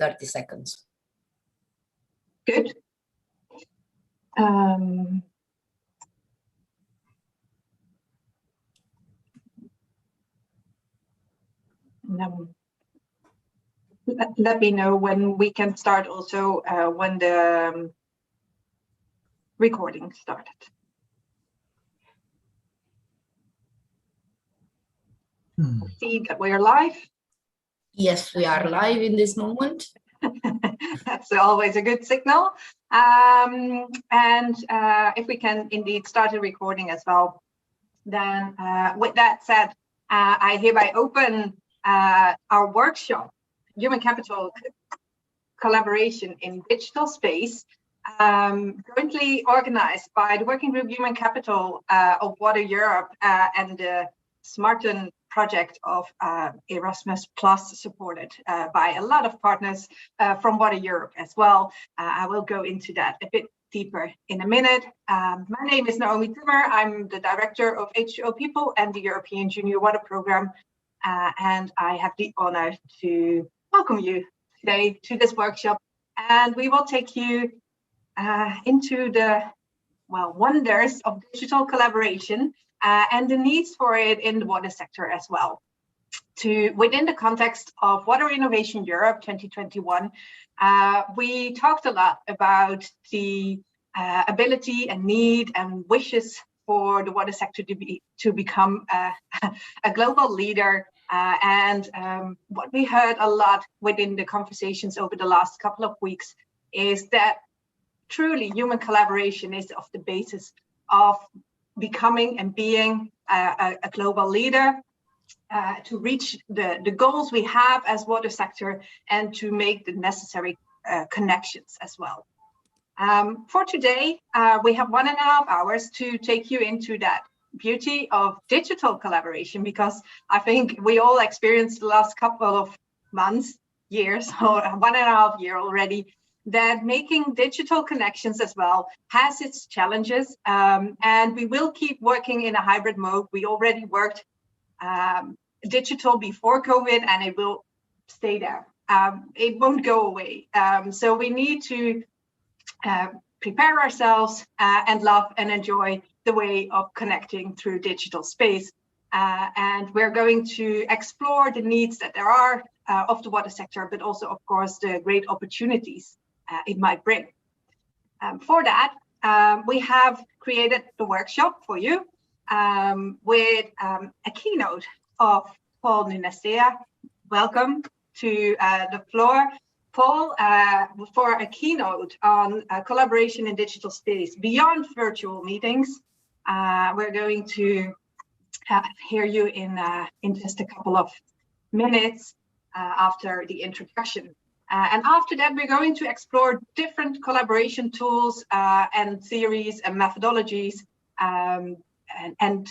30 seconds. Good. Let me know when we can start also when the recording started. See that we're live. Yes, we are live in this moment. That's always a good signal. And if we can indeed start a recording as well, then with that said, I hereby open our workshop, Human Capital Collaboration in Digital Space, jointly organized by the Working Group Human Capital of Water Europe and the Smarten project of Erasmus Plus, supported by a lot of partners from Water Europe as well. I will go into that a bit deeper in a minute. My name is Naomi Timmer. I'm the Director of H2O People and the European Junior Water Program. And I have the honor to welcome you today to this workshop. And we will take you into the wonders of digital collaboration and the needs for it in the water sector as well. Within the context of Water Innovation Europe 2021, we talked a lot about the ability and need and wishes for the water sector to become a global leader. And what we heard a lot within the conversations over the last couple of weeks is that truly human collaboration is of the basis of becoming and being a global leader, to reach the goals we have as water sector and to make the necessary connections as well. For today, we have 1.5 hours to take you into that beauty of digital collaboration, because I think we all experienced the last couple of months, years, or 1.5 years already, that making digital connections as well has its challenges, and we will keep working in a hybrid mode. We already worked digital before COVID, and it will stay there. It won't go away. So we need to prepare ourselves and love and enjoy the way of connecting through digital space. And we're going to explore the needs that there are of the water sector, but also, of course, the great opportunities it might bring. For that, we have created the workshop for you with a keynote of Paul Nunestea. Welcome to the floor, Paul, for a keynote on collaboration in digital space beyond virtual meetings. We're going to hear you in just a couple of minutes after the introduction. And after that, we're going to explore different collaboration tools and theories and methodologies and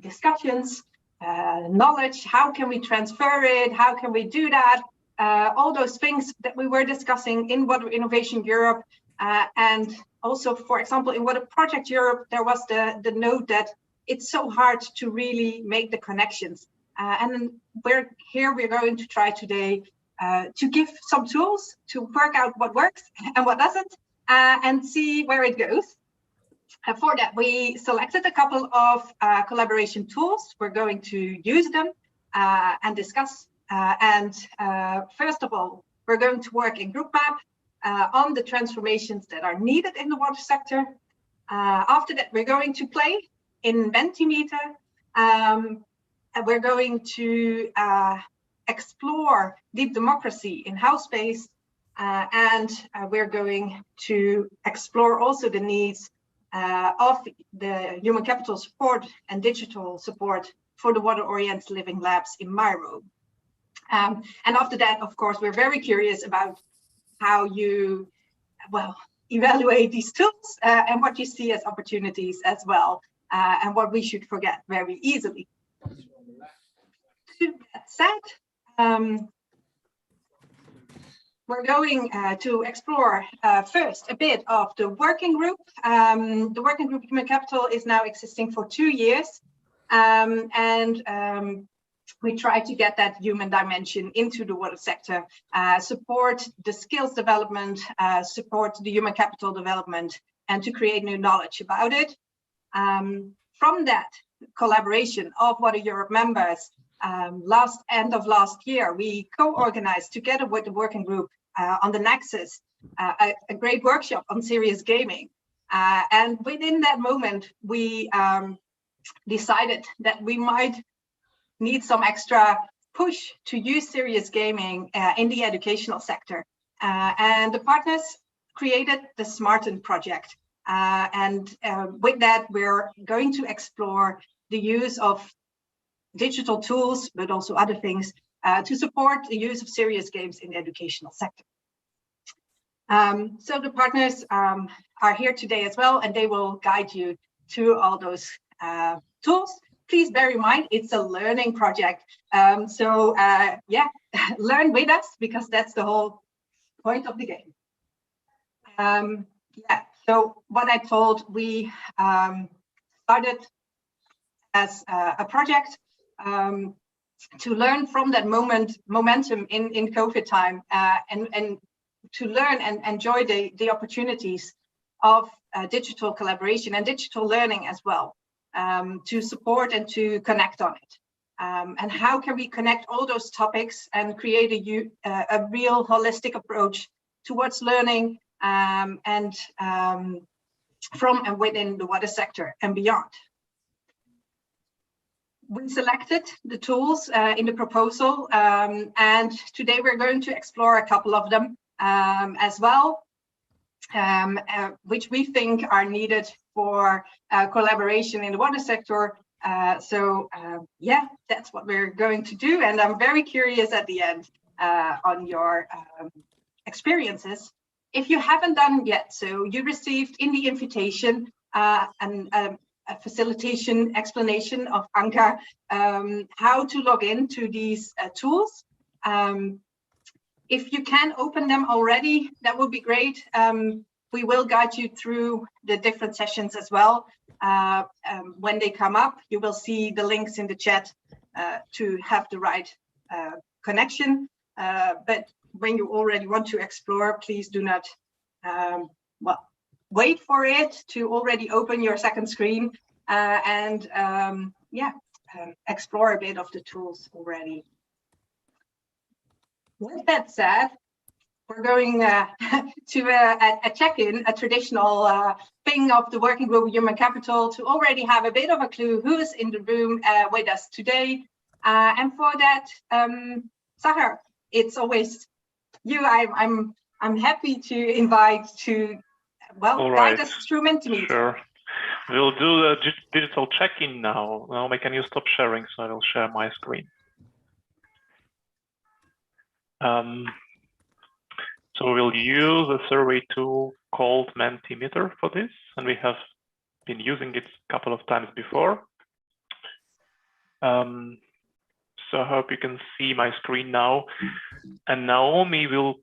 discussions, knowledge. How can we transfer it? How can we do that? All those things that we were discussing in Water Innovation Europe. And also, for example, in Water Project Europe, there was the note that it's so hard to really make the connections. And we're going to try today to give some tools to work out what works and what doesn't, and see where it goes. For that, we selected a couple of collaboration tools. We're going to use them and discuss. First of all, we're going to work in Group Map on the transformations that are needed in the water sector. After that, we're going to play in Mentimeter. And we're going to explore deep democracy in house space, and we're going to explore also the needs of the human capital support and digital support for the water-oriented living labs in Myro. And after that, of course, we're very curious about how you, evaluate these tools and what you see as opportunities as well, and what we should forget very easily. To that said, we're going to explore first a bit of the working group. The working group Human Capital is now existing for 2 years. we try to get that human dimension into the water sector, support the skills development, support the human capital development, and to create new knowledge about it. From that collaboration of Water Europe members, end of last year, we co-organized together with the working group on the Nexus, a great workshop on serious gaming. And within that moment, we decided that we might need some extra push to use serious gaming in the educational sector. And the partners created the Smarten project. With that, we're going to explore the use of digital tools, but also other things, to support the use of serious games in the educational sector. So the partners are here today as well, and they will guide you through all those tools. Please bear in mind, it's a learning project. Yeah, learn with us, because that's the whole point of the game. Yeah, so what I told, we started as a project to learn from that momentum in COVID time, and to learn and enjoy the opportunities of digital collaboration and digital learning as well, to support and to connect on it. And how can we connect all those topics and create a real holistic approach towards learning from and within the water sector and beyond. We selected the tools in the proposal, and today we're going to explore a couple of them as well, which we think are needed for collaboration in the water sector. Yeah, that's what we're going to do, and I'm very curious at the end on your experiences. If you haven't done yet, so you received in the invitation a facilitation explanation of Anka, how to log into these tools. If you can open them already, that would be great. We will guide you through the different sessions as well. When they come up, you will see the links in the chat to have the right connection. But when you already want to explore, please do not wait for it to already open your second screen and explore a bit of the tools already. With that said, we're going to a check-in, a traditional thing of the working group Human Capital, to already have a bit of a clue who's in the room with us today. And for that, Sahar, it's always you. I'm happy to invite to guide us through Mentimeter. Sure. We'll do the digital check-in now. Naomi, can you stop sharing so I will share my screen? So we'll use a survey tool called Mentimeter for this, and we have been using it a couple of times before. So I hope you can see my screen now. And Naomi will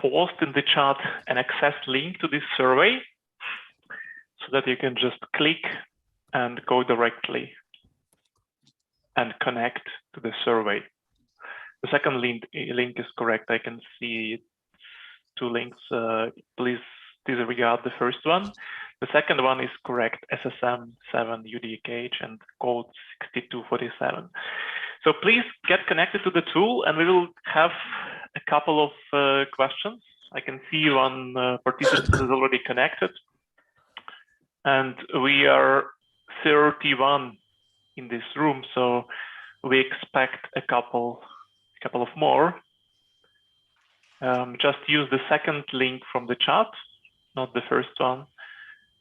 post in the chat an access link to this survey so that you can just click and go directly and connect to the survey. The second link is correct. I can see two links. Please disregard the first one. The second one is correct, SSM 7 UDKH and code 6247. So please get connected to the tool, and we will have a couple of questions. I can see one participant is already connected, and we are 31 in this room, so we expect a couple of more. Just use the second link from the chat, not the first one,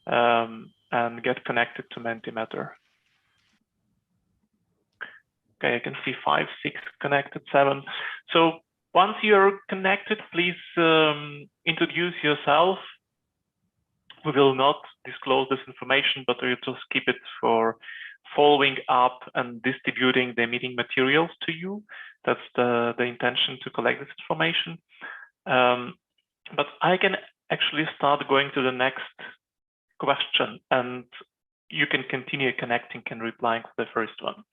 and get connected to Mentimeter. Okay, I can see 5, 6 connected, 7. So once you're connected, please introduce yourself. We will not disclose this information, but we'll just keep it for following up and distributing the meeting materials to you. That's the intention, to collect this information. But I can actually start going to the next question, and you can continue connecting and replying to the first one.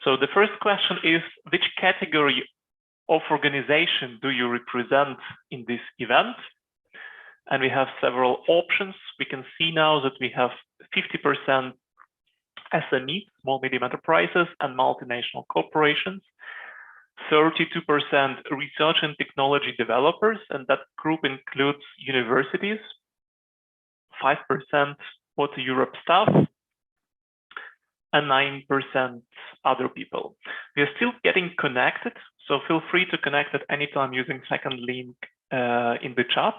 So the first question is, which category of organization do you represent in this event? And we have several options. We can see now that we have 50% SMEs, small medium enterprises and multinational corporations, 32% research and technology developers, and that group includes universities, 5% Water Europe staff, and 9% other people. We are still getting connected, so feel free to connect at any time using second link in the chat.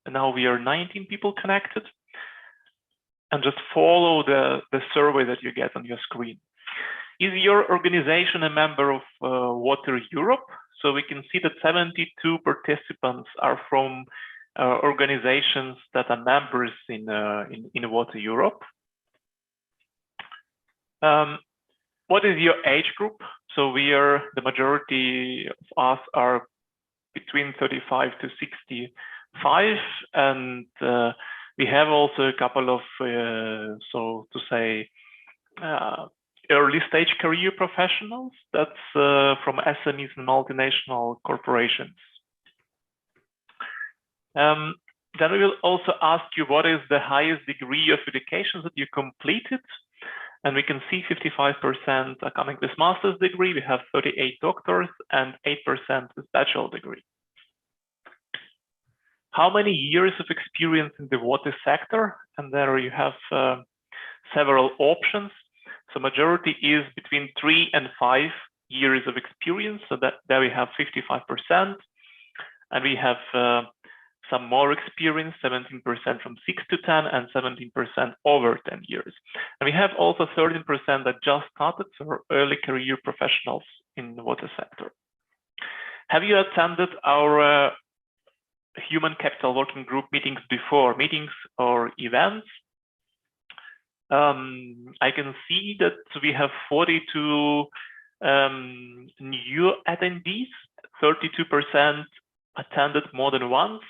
And now we are 19 people connected. And just follow the survey that you get on your screen. Is your organization a member of Water Europe? So we can see that 72 participants are from organizations that are members in Water Europe. What is your age group? So the majority of us are between 35 to 65, and we have also a couple of, so to say, early stage career professionals. That's from SMEs and multinational corporations. Then we will also ask you what is the highest degree of education that you completed. And we can see 55% are coming with master's degree. We have 38 doctors and 8% with bachelor degree. How many years of experience in the water sector? And there you have several options. So majority is between 3 and 5 years of experience. So that there we have 55%. And we have some more experience, 17% from 6 to 10 and 17% over 10 years. And we have also 13% that just started, so early career professionals in the water sector. Have you attended our human capital working group meetings before, meetings or events? I can see that we have 42 new attendees, 32% attended more than once,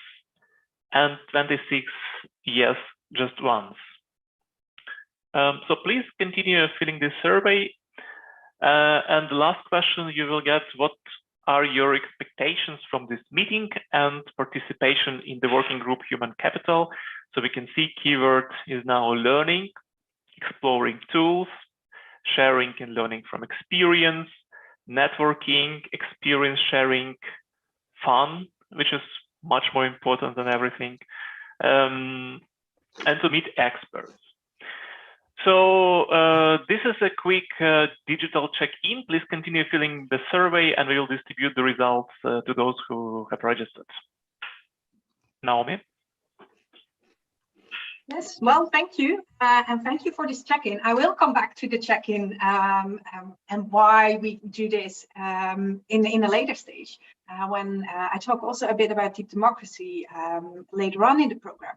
and 26, yes, just once. So please continue filling this survey. And the last question you will get, what are your expectations from this meeting and participation in the working group Human Capital? So we can see keyword is now learning, exploring tools, sharing and learning from experience, networking, experience sharing, fun, which is much more important than everything, and to meet experts. So this is a quick digital check-in. Please continue filling the survey and we will distribute the results to those who have registered. Naomi? Yes, well, thank you. And thank you for this check-in. I will come back to the check-in and why we do this in a later stage when I talk also a bit about deep democracy later on in the program.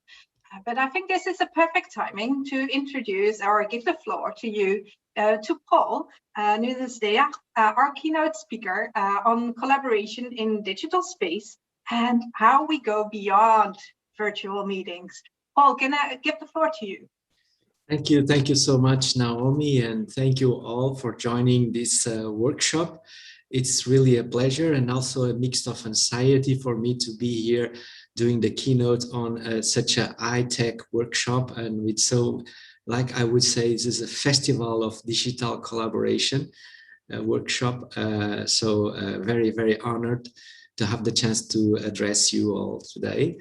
But I think this is a perfect timing to introduce or give the floor to you, to Paul Nudesdea, our keynote speaker on collaboration in digital space and how we go beyond virtual meetings. Paul, can I give the floor to you? Thank you so much, Naomi, and thank you all for joining this workshop. It's really a pleasure and also a mix of anxiety for me to be here doing the keynote on such a high-tech workshop, and with so, like I would say, this is a festival of digital collaboration workshop. So very, very honored to have the chance to address you all today.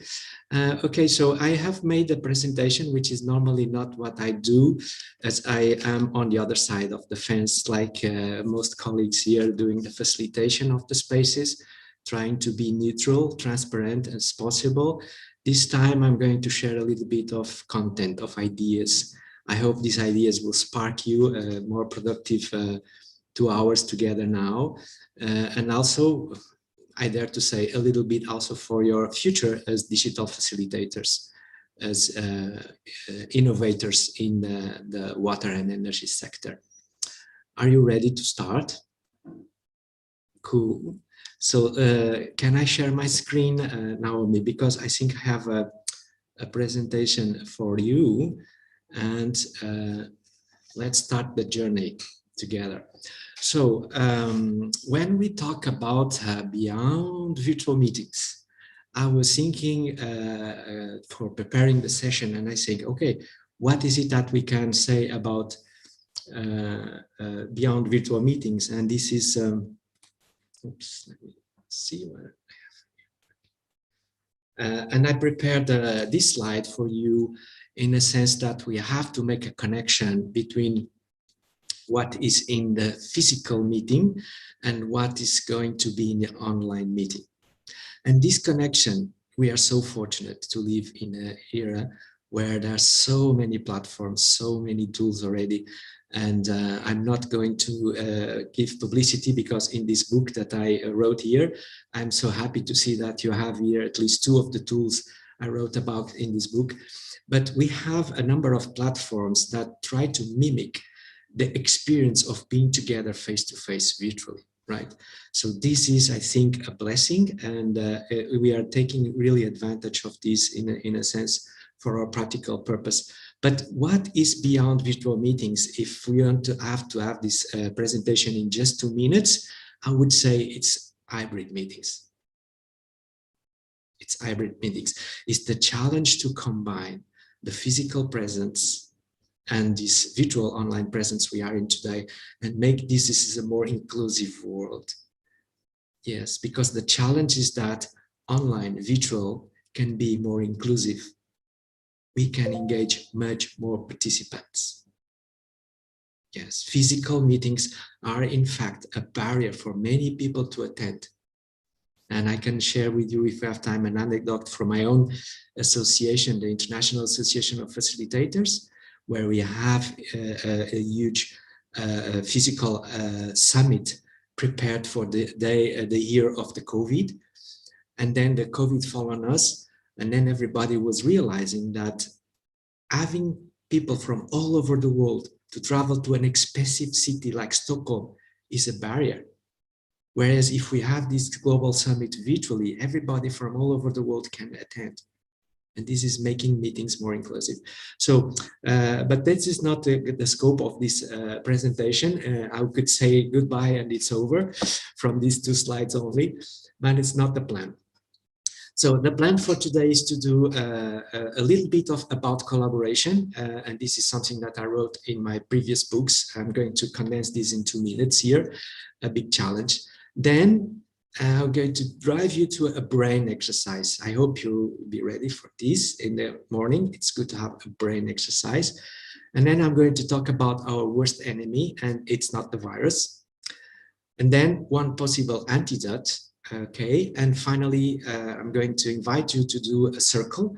Okay, so I have made a presentation, which is normally not what I do, as I am on the other side of the fence, like most colleagues here doing the facilitation of the spaces, trying to be neutral, transparent as possible. This time I'm going to share a little bit of content, of ideas. I hope these ideas will spark you a more productive 2 hours together now. And also, I dare to say a little bit also for your future as digital facilitators, as innovators in the water and energy sector. Are you ready to start? Cool. So can I share my screen, Naomi, because I think I have a presentation for you, and let's start the journey. together. So when we talk about beyond virtual meetings, I was thinking for preparing the session, and I think, okay, what is it that we can say about beyond virtual meetings? And this is, oops, let me see where I have. And I prepared this slide for you in a sense that we have to make a connection between what is in the physical meeting and what is going to be in the online meeting. And this connection, we are so fortunate to live in an era where there are so many platforms, so many tools already. And I'm not going to give publicity, because in this book that I wrote here, I'm so happy to see that you have here at least 2 of the tools I wrote about in this book. But we have a number of platforms that try to mimic the experience of being together face-to-face virtually, right? So this is, I think, a blessing, and we are taking really advantage of this in a sense for our practical purpose. But what is beyond virtual meetings? If we want to have this presentation in just 2 minutes, I would say it's hybrid meetings. It's hybrid meetings. It's the challenge to combine the physical presence and this virtual online presence we are in today, and make this a more inclusive world. Yes, because the challenge is that online virtual can be more inclusive. We can engage much more participants. Yes, physical meetings are in fact a barrier for many people to attend. And I can share with you, if we have time, an anecdote from my own association, the International Association of Facilitators, where we have a huge physical summit prepared for the year of the COVID. And then the COVID fell on us. And then everybody was realizing that having people from all over the world to travel to an expensive city like Stockholm is a barrier. Whereas if we have this global summit virtually, everybody from all over the world can attend. And this is making meetings more inclusive. So, but this is not the scope of this presentation. I could say goodbye and it's over from these 2 slides only, but it's not the plan. So the plan for today is to do a little bit about collaboration. And this is something that I wrote in my previous books. I'm going to condense this in 2 minutes here, a big challenge. Then I'm going to drive you to a brain exercise. I hope you'll be ready for this in the morning. It's good to have a brain exercise. And then I'm going to talk about our worst enemy, and it's not the virus. And then one possible antidote. Okay. And finally, I'm going to invite you to do a circle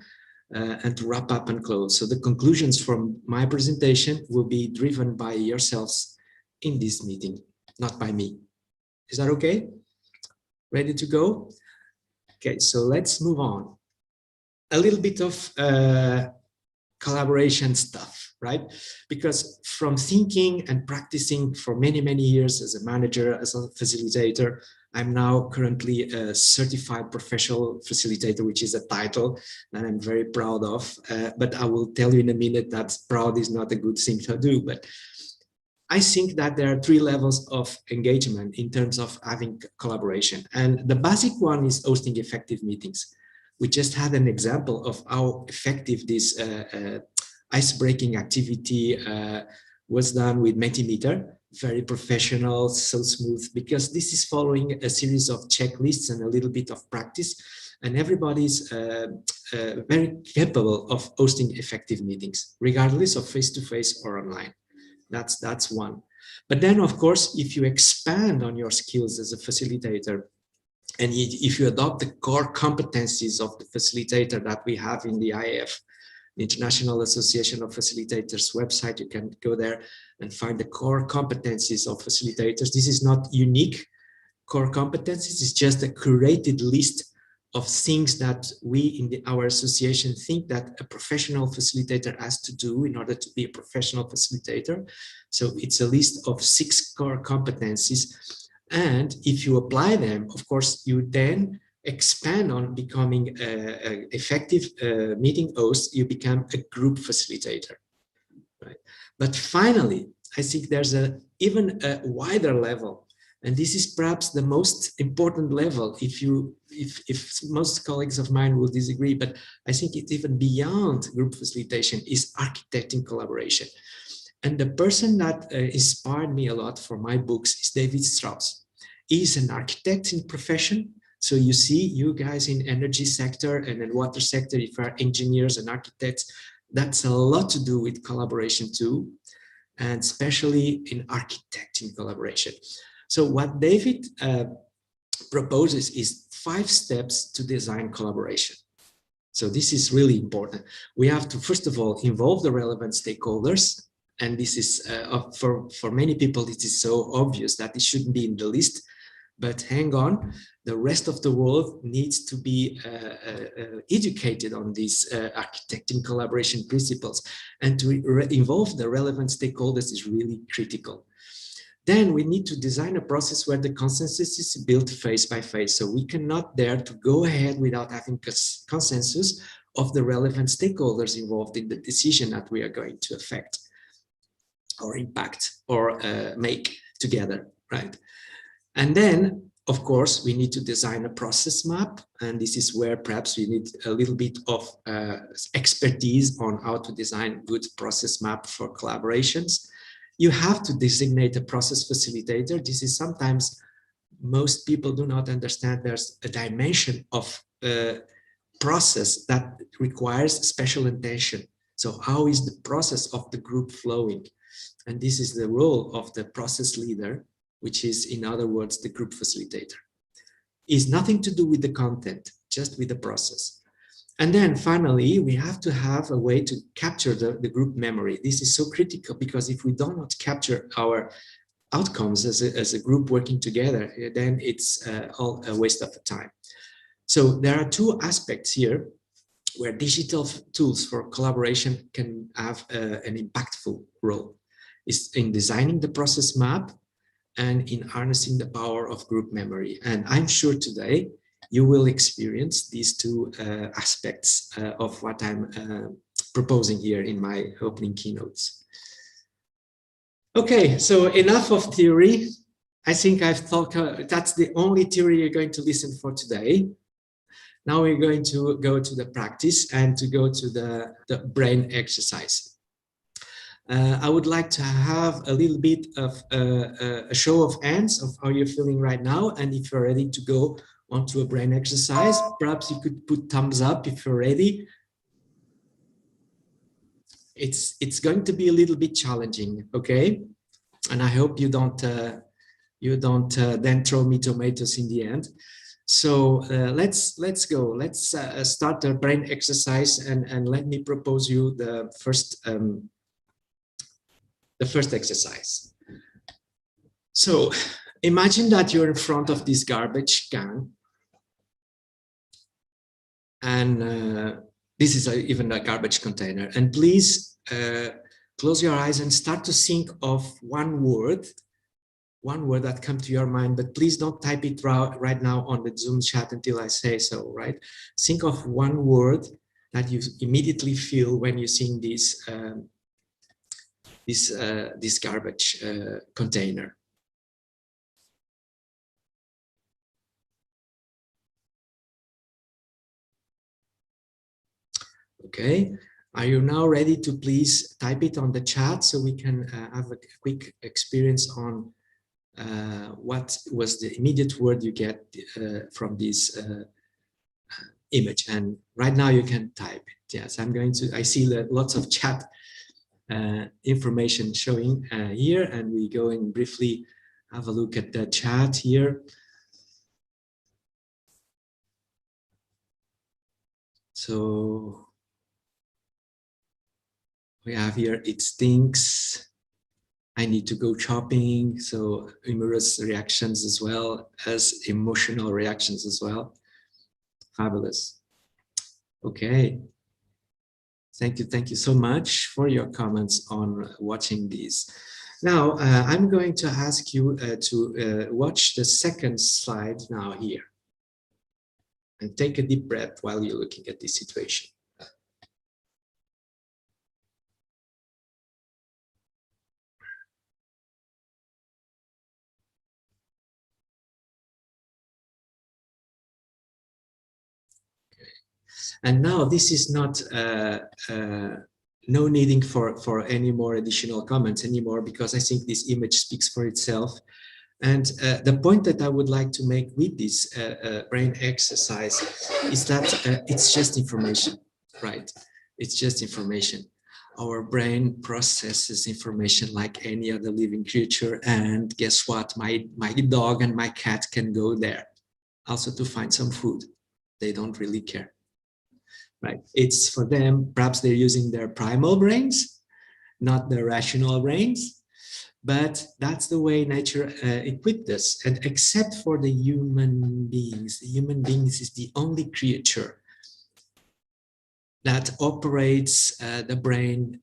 and to wrap up and close. So the conclusions from my presentation will be driven by yourselves in this meeting, not by me. Is that okay? Ready to go? Okay, so let's move on. A little bit of collaboration stuff, right? Because from thinking and practicing for many, many years as a manager, as a facilitator, I'm now currently a certified professional facilitator, which is a title that I'm very proud of. But I will tell you in a minute that proud is not a good thing to do. But I think that there are 3 levels of engagement in terms of having collaboration. And the basic one is hosting effective meetings. We just had an example of how effective this ice-breaking activity was done with Mentimeter. Very professional, so smooth, because this is following a series of checklists and a little bit of practice. And everybody's very capable of hosting effective meetings, regardless of face-to-face or online. That's one. But then, of course, if you expand on your skills as a facilitator, and if you adopt the core competencies of the facilitator that we have in the IAF, the International Association of Facilitators website, you can go there and find the core competencies of facilitators. This is not unique core competencies, it's just a curated list of things that we in our association think that a professional facilitator has to do in order to be a professional facilitator. So it's a list of 6 core competencies. And if you apply them, of course, you then expand on becoming an effective meeting host, you become a group facilitator, right? But finally, I think there's a even a wider level. And this is perhaps the most important level, if most colleagues of mine will disagree, but I think it's even beyond group facilitation, is architecting collaboration. And the person that inspired me a lot for my books is David Strauss. He's an architect in profession. So you see, you guys in energy sector and in water sector, if you are engineers and architects, that's a lot to do with collaboration too, and especially in architecting collaboration. So what David proposes is 5 steps to design collaboration. So this is really important. We have to, first of all, involve the relevant stakeholders. And this is, for many people, it is so obvious that it shouldn't be in the list. But hang on, the rest of the world needs to be educated on these architecting collaboration principles. And to involve the relevant stakeholders is really critical. Then we need to design a process where the consensus is built phase by phase. So we cannot dare to go ahead without having consensus of the relevant stakeholders involved in the decision that we are going to affect or impact or make together, right? And then, of course, we need to design a process map. And this is where perhaps we need a little bit of expertise on how to design good process map for collaborations. You have to designate a process facilitator. This is sometimes most people do not understand there's a dimension of process that requires special attention. So how is the process of the group flowing? And this is the role of the process leader, which is, in other words, the group facilitator. It's nothing to do with the content, just with the process. And then finally, we have to have a way to capture the group memory. This is so critical because if we do not capture our outcomes as a group working together, then it's all a waste of time. So there are 2 aspects here where digital tools for collaboration can have an impactful role. It's in designing the process map and in harnessing the power of group memory. And I'm sure today you will experience these 2 aspects of what I'm proposing here in my opening keynotes. Okay, so enough of theory. I think I've talked, that's the only theory you're going to listen for today. Now we're going to go to the practice and to go to the brain exercise. I would like to have a little bit of a show of hands of how you're feeling right now. And if you're ready to go onto a brain exercise, perhaps you could put thumbs up if you're ready. It's going to be a little bit challenging, okay? And I hope you don't then throw me tomatoes in the end. So let's go. Let's start the brain exercise, and let me propose you the first exercise. So imagine that you're in front of this garbage can, and this is even a garbage container. And please close your eyes and start to think of one word that comes to your mind, but please don't type it right now on the Zoom chat until I say so, right? Think of one word that you immediately feel when you see this garbage container. Okay, are you now ready to please type it on the chat so we can have a quick experience on what was the immediate word you get from this image? And right now you can type it. Yes, I see lots of chat information showing here, and we go and briefly have a look at the chat here. So we have here, it stinks, I need to go shopping. So humorous reactions as well as emotional reactions as well. Fabulous. Okay. Thank you so much for your comments on watching these. Now, I'm going to ask you to watch the second slide now here. And take a deep breath while you're looking at this situation. And now this is not no needing for any more additional comments anymore, because I think this image speaks for itself. And the point that I would like to make with this brain exercise is that it's just information, right? It's just information. Our brain processes information like any other living creature. And guess what? My dog and my cat can go there also to find some food. They don't really care, right? It's for them, perhaps they're using their primal brains, not their rational brains. But that's the way nature equipped us. And except for the human beings is the only creature that operates the brain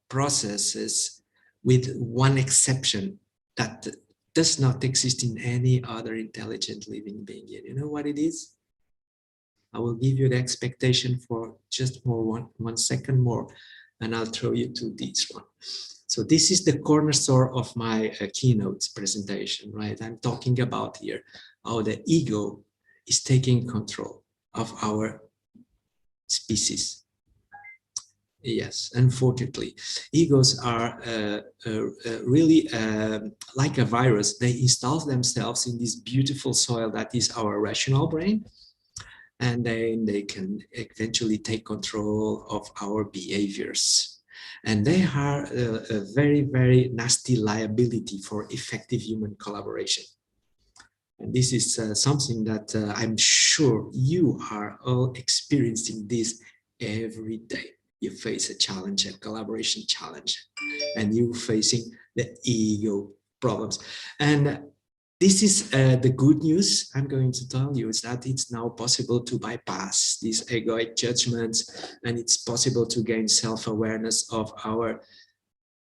processes, with one exception that does not exist in any other intelligent living being. You know what it is? I will give you the expectation for just one second more, and I'll throw you to this one. So this is the cornerstone of my keynote presentation, right? I'm talking about here how the ego is taking control of our species. Yes, unfortunately, egos are really like a virus. They install themselves in this beautiful soil that is our rational brain, and then they can eventually take control of our behaviors. And they are a very, very nasty liability for effective human collaboration. And this is something that I'm sure you are all experiencing this every day. You face a challenge, a collaboration challenge, and you're facing the ego problems. And this is the good news I'm going to tell you, is that it's now possible to bypass these egoic judgments, and it's possible to gain self-awareness of our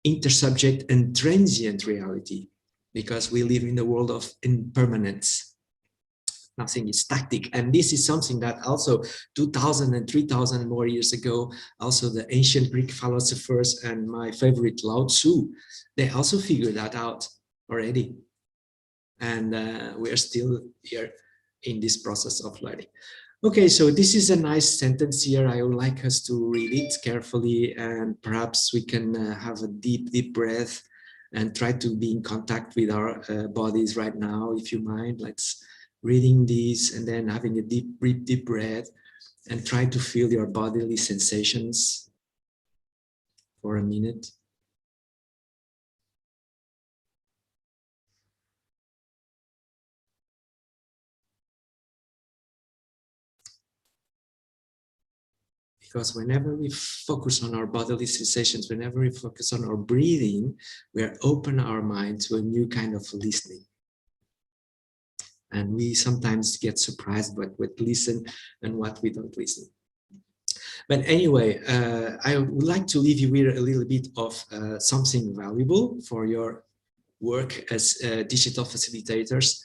intersubject and transient reality, because we live in the world of impermanence. Nothing is static. And this is something that also 2,000 and 3,000 more years ago, also the ancient Greek philosophers and my favorite Lao Tzu, they also figured that out already. And we are still here in this process of learning. Okay, so this is a nice sentence here. I would like us to read it carefully, and perhaps we can have a deep, deep breath and try to be in contact with our bodies right now, if you mind. Let's reading this and then having a deep, deep breath, and try to feel your bodily sensations for a minute. Because whenever we focus on our bodily sensations, whenever we focus on our breathing, we are open our mind to a new kind of listening. And we sometimes get surprised by what we listen and what we don't listen. But anyway, I would like to leave you with a little bit of something valuable for your work as digital facilitators.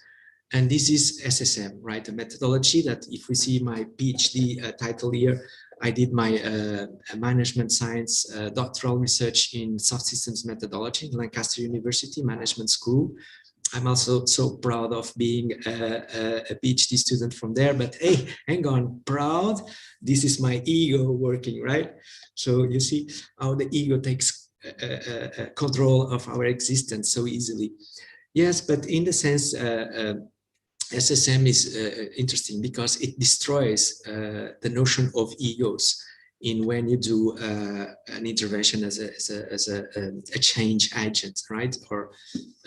And this is SSM, right? A methodology that, if we see my PhD title here, I did my management science doctoral research in soft systems methodology in Lancaster University Management School. I'm also so proud of being a PhD student from there, but hey, hang on, proud. This is my ego working, right? So you see how the ego takes control of our existence so easily. Yes, but in the sense, SSM is interesting because it destroys the notion of egos in when you do an intervention as a change agent, right? Or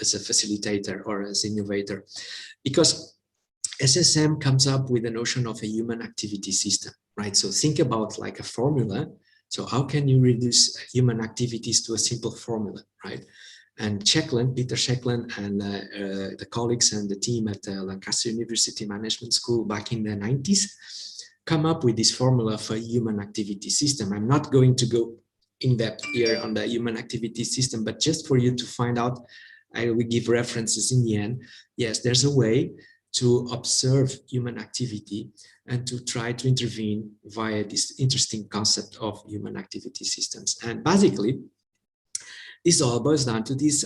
as a facilitator or as innovator. Because SSM comes up with the notion of a human activity system, right? So think about like a formula. So how can you reduce human activities to a simple formula, right? And Peter Shekland and the colleagues and the team at Lancaster University Management School back in the 90s come up with this formula for a human activity system. I'm not going to go in depth here on the human activity system, but just for you to find out, I will give references in the end. Yes, there's a way to observe human activity and to try to intervene via this interesting concept of human activity systems. And basically, this all boils down to this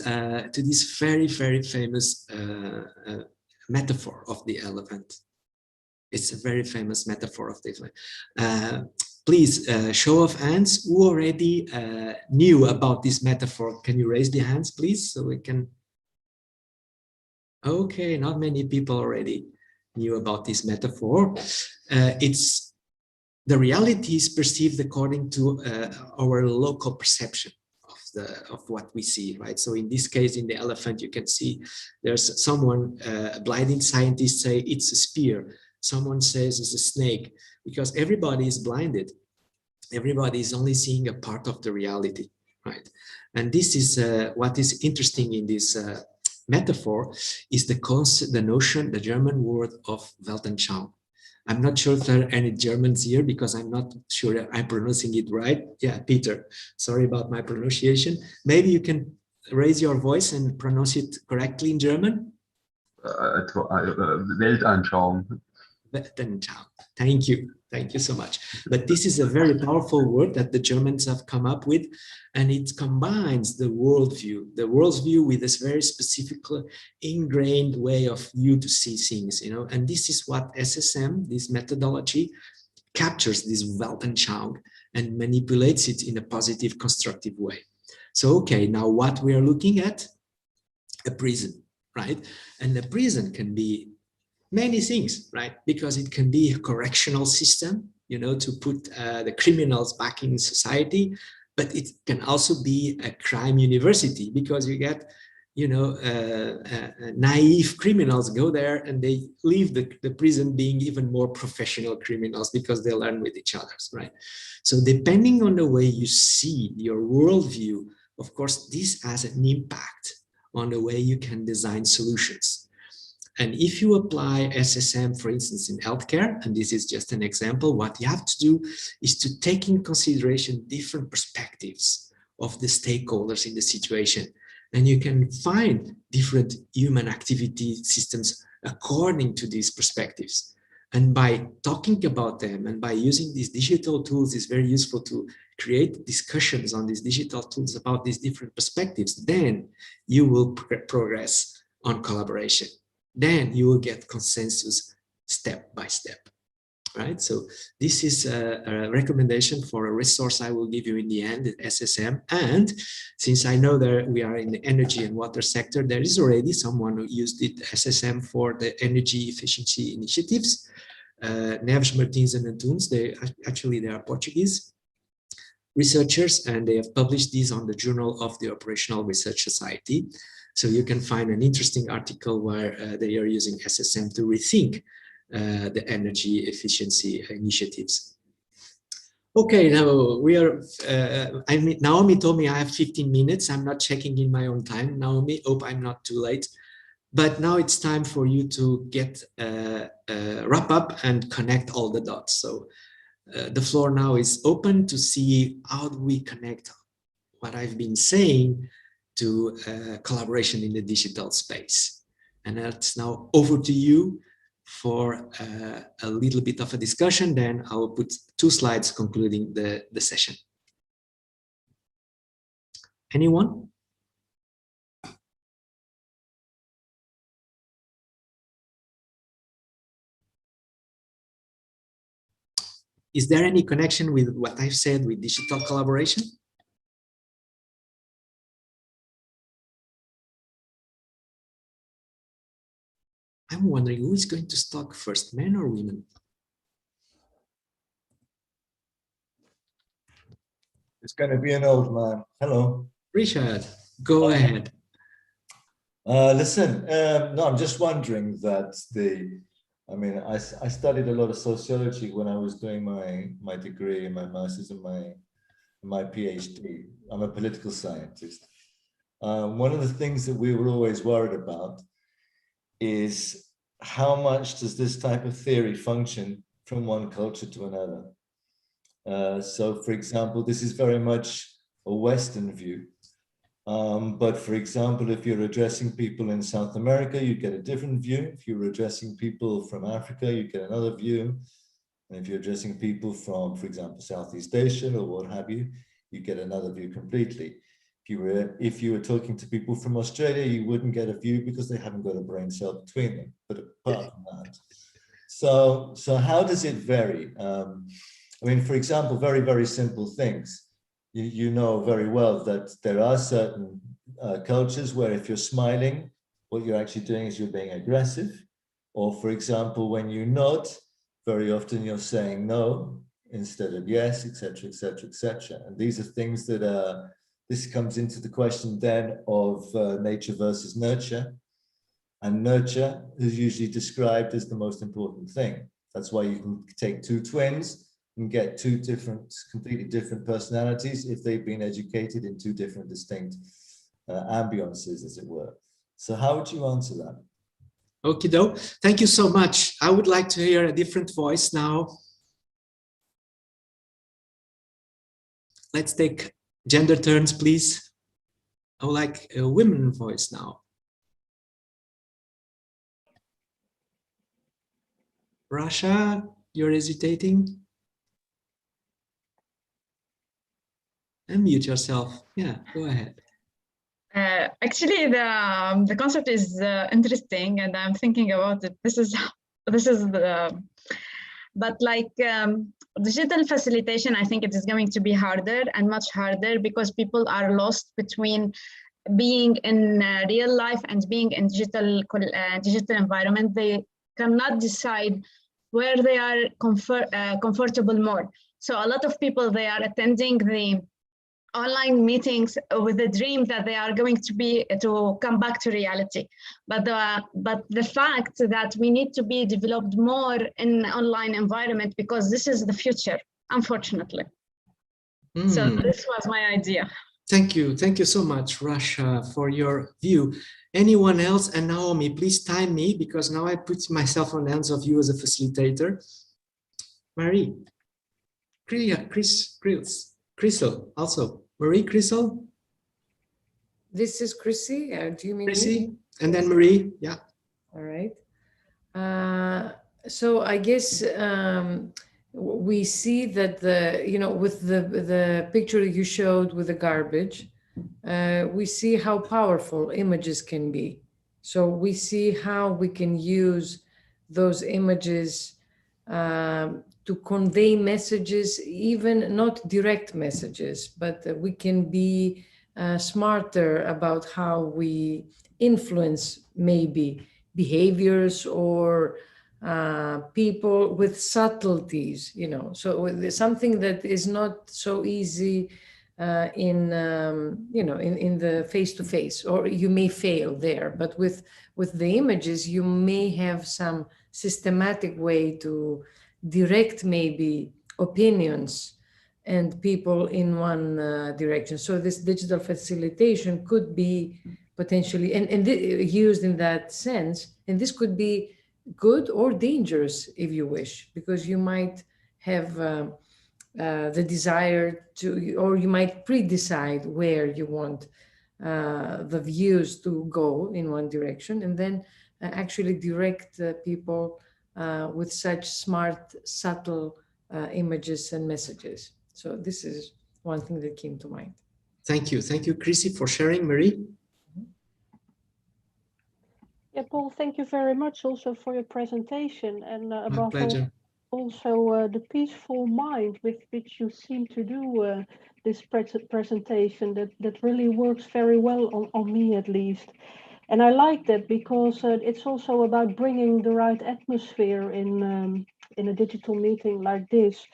very, very famous metaphor of the elephant. It's a very famous metaphor of this. Please, show of hands, who already knew about this metaphor? Can you raise the hands, please, so we can... Okay, not many people already knew about this metaphor. It's the reality is perceived according to our local perception of what we see, right? So in this case, in the elephant, you can see there's someone, a blinded scientist say it's a spear. Someone says it's a snake, because everybody is blinded. Everybody is only seeing a part of the reality, right? And this is what is interesting in this metaphor is the concept, the notion, the German word of Weltanschauung. I'm not sure if there are any Germans here because I'm not sure I'm pronouncing it right. Yeah, Peter, sorry about my pronunciation. Maybe you can raise your voice and pronounce it correctly in German. Weltanschauung. Thank you. Thank you so much. But this is a very powerful word that the Germans have come up with, and it combines the worldview with this very specific ingrained way of you to see things, you know, and this is what SSM, this methodology, captures this Weltanschauung and manipulates it in a positive, constructive way. So, okay, now what we are looking at, a prison, right? And a prison can be many things, right? Because it can be a correctional system, you know, to put the criminals back in society, but it can also be a crime university because you get, you know, naive criminals go there and they leave the prison being even more professional criminals because they learn with each other, right? So depending on the way you see your worldview, of course, this has an impact on the way you can design solutions. And if you apply SSM, for instance, in healthcare, and this is just an example, what you have to do is to take in consideration different perspectives of the stakeholders in the situation. And you can find different human activity systems according to these perspectives. And by talking about them and by using these digital tools, it's very useful to create discussions on these digital tools about these different perspectives. Then you will progress on collaboration. Then you will get consensus step by step, right? So this is a recommendation for a resource I will give you in the end, SSM. And since I know that we are in the energy and water sector, there is already someone who used it, SSM, for the energy efficiency initiatives. Neves, Martins and Antunes, they are Portuguese researchers, and they have published these on the Journal of the Operational Research Society. So you can find an interesting article where they are using SSM to rethink the energy efficiency initiatives. Okay, now we are, Naomi told me I have 15 minutes. I'm not checking in my own time. Naomi, hope I'm not too late. But now it's time for you to get wrap up and connect all the dots. So the floor now is open to see how do we connect what I've been saying to collaboration in the digital space. And that's now over to you for a little bit of a discussion. Then I will put 2 slides concluding the session. Anyone? Is there any connection with what I've said with digital collaboration? I'm wondering who is going to talk first, men or women? It's going to be an old man. Hello. Richard, go ahead. Listen, no, I'm just wondering that I studied a lot of sociology when I was doing my degree, my master's and my PhD. I'm a political scientist. One of the things that we were always worried about is how much does this type of theory function from one culture to another? So, for example, this is very much a Western view. But for example, if you're addressing people in South America, you get a different view. If you're addressing people from Africa, you get another view. And if you're addressing people from, for example, Southeast Asia or what have you, you get another view completely. If you were talking to people from Australia, you wouldn't get a view because they haven't got a brain cell between them. But apart from that, So how does it vary? I mean, for example, very, very simple things. You know very well that there are certain cultures where if you're smiling, what you're actually doing is you're being aggressive. Or for example, when you nod, very often you're saying no instead of yes, etc., etc., etc. And these are things that this comes into the question then of nature versus nurture. And nurture is usually described as the most important thing. That's why you can take two twins and get two different, completely different personalities if they've been educated in two different distinct ambiances, as it were. So how would you answer that? Okie doke. Thank you so much. I would like to hear a different voice now. Let's take gender turns, please. I would like a women voice now. Rasha, you're hesitating. Unmute yourself. Yeah, go ahead. Actually, the concept is interesting, and I'm thinking about it. This is the, but like digital facilitation, I think it is going to be harder and much harder because people are lost between being in real life and being in digital environment. They cannot decide where they are comfortable more. So a lot of people, they are attending the online meetings with the dream that they are going to come back to reality. But the fact that we need to be developed more in online environment because this is the future, unfortunately. So this was my idea. Thank you so much, Rasha, for your view. Anyone else? And Naomi, please time me because now I put myself on the hands of you as a facilitator. Marie, Crystal, also. Marie, Crystal? This is Chrissy. Do you mean Chrissy? me? And then Marie, yeah. All right. So I guess we see that with the picture you showed with the garbage, we see how powerful images can be. So we see how we can use those images to convey messages, even not direct messages, but we can be smarter about how we influence maybe behaviors or people with subtleties, so there's something that is not so easy in the face-to-face, or you may fail there, but with the images, you may have some systematic way to direct maybe opinions and people in one direction. So this digital facilitation could be potentially and used in that sense, and this could be good or dangerous if you wish, because you might have the desire to, or you might pre-decide where you want the views to go in one direction, and then actually direct people with such smart, subtle images and messages. So this is one thing that came to mind. Thank you, Chrissy, for sharing. Marie? Yeah, Paul, thank you very much also for your presentation, and above pleasure. all, also the peaceful mind with which you seem to do this presentation. That really works very well on me, at least. And I like that because it's also about bringing the right atmosphere in a digital meeting like this.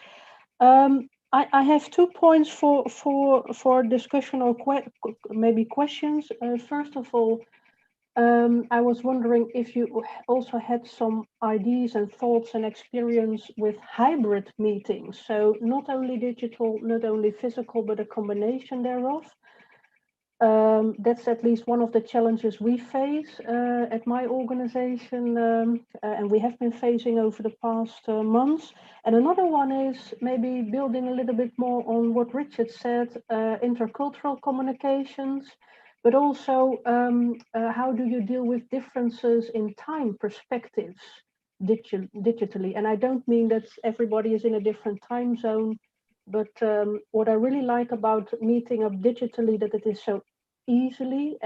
I have 2 points for discussion or maybe questions. First of all, I was wondering if you also had some ideas and thoughts and experience with hybrid meetings. So not only digital, not only physical, but a combination thereof. That's at least one of the challenges we face at my organization, and we have been facing over the past months. And another one is maybe building a little bit more on what Richard said, intercultural communications, but also how do you deal with differences in time perspectives digitally? And I don't mean that everybody is in a different time zone, but what I really like about meeting up digitally, that it is so easily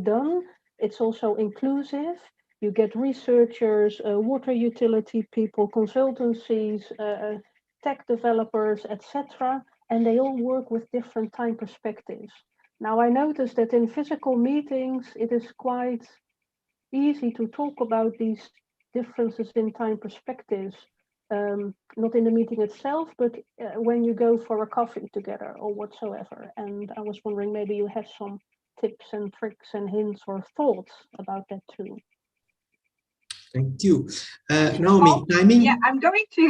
done. It's also inclusive, you get researchers, water utility people, consultancies, tech developers, etc. And they all work with different time perspectives. Now, I noticed that in physical meetings, it is quite easy to talk about these differences in time perspectives, not in the meeting itself, but when you go for a coffee together or whatsoever. And I was wondering, maybe you have some tips and tricks and hints or thoughts about that too. Thank you. Naomi, Paul, timing? Yeah, I'm going to,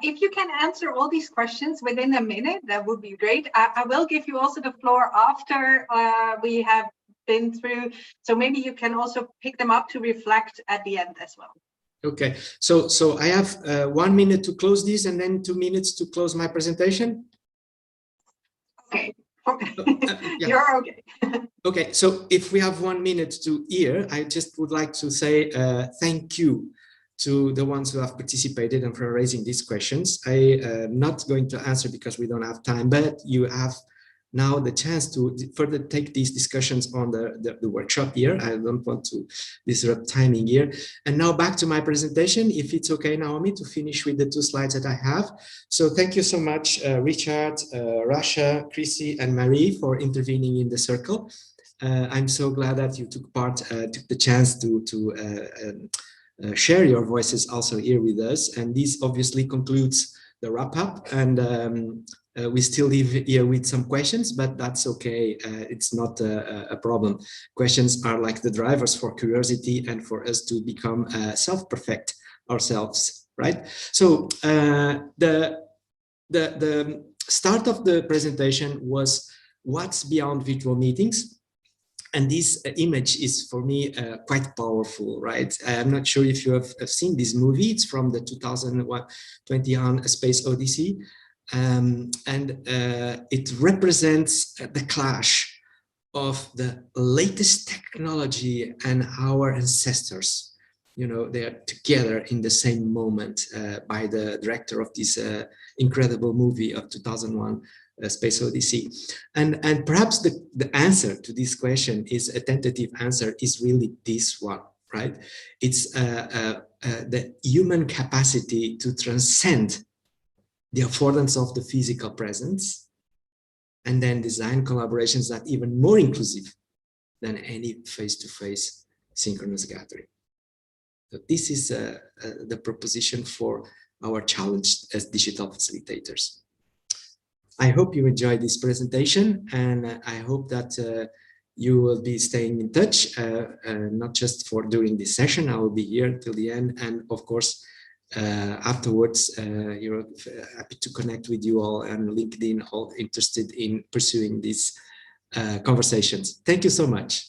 if you can answer all these questions within a minute, that would be great. I will give you also the floor after we have been through. So maybe you can also pick them up to reflect at the end as well. Okay, so I have 1 minute to close this and then 2 minutes to close my presentation. Okay, Yeah. You're okay. Okay, so if we have 1 minute to hear, I just would like to say thank you to the ones who have participated and for raising these questions. I am not going to answer because we don't have time, but you have now the chance to further take these discussions on the workshop here. I don't want to disrupt timing here. And now back to my presentation, if it's okay, Naomi, to finish with the 2 slides that I have. So thank you so much, Richard, Rasha, Chrissy, and Marie for intervening in the circle. I'm so glad that you took the chance to share your voices also here with us. And this obviously concludes the wrap up. And we still leave here with some questions, but that's okay. It's not a problem. Questions are like the drivers for curiosity and for us to become self-perfect ourselves, right? So the start of the presentation was what's beyond virtual meetings. And this image is for me quite powerful, right? I'm not sure if you have seen this movie. It's from the 2021 A Space Odyssey. And it represents the clash of the latest technology and our ancestors. You know, they are together in the same moment by the director of this incredible movie of 2001, Space Odyssey. And perhaps the answer to this question is a tentative answer is really this one, right? It's the human capacity to transcend the affordance of the physical presence, and then design collaborations that are even more inclusive than any face-to-face synchronous gathering. So this is the proposition for our challenge as digital facilitators. I hope you enjoyed this presentation, and I hope that you will be staying in touch, not just for during this session. I will be here till the end, and of course, afterwards, you're happy to connect with you all and LinkedIn, all interested in pursuing these conversations. Thank you so much.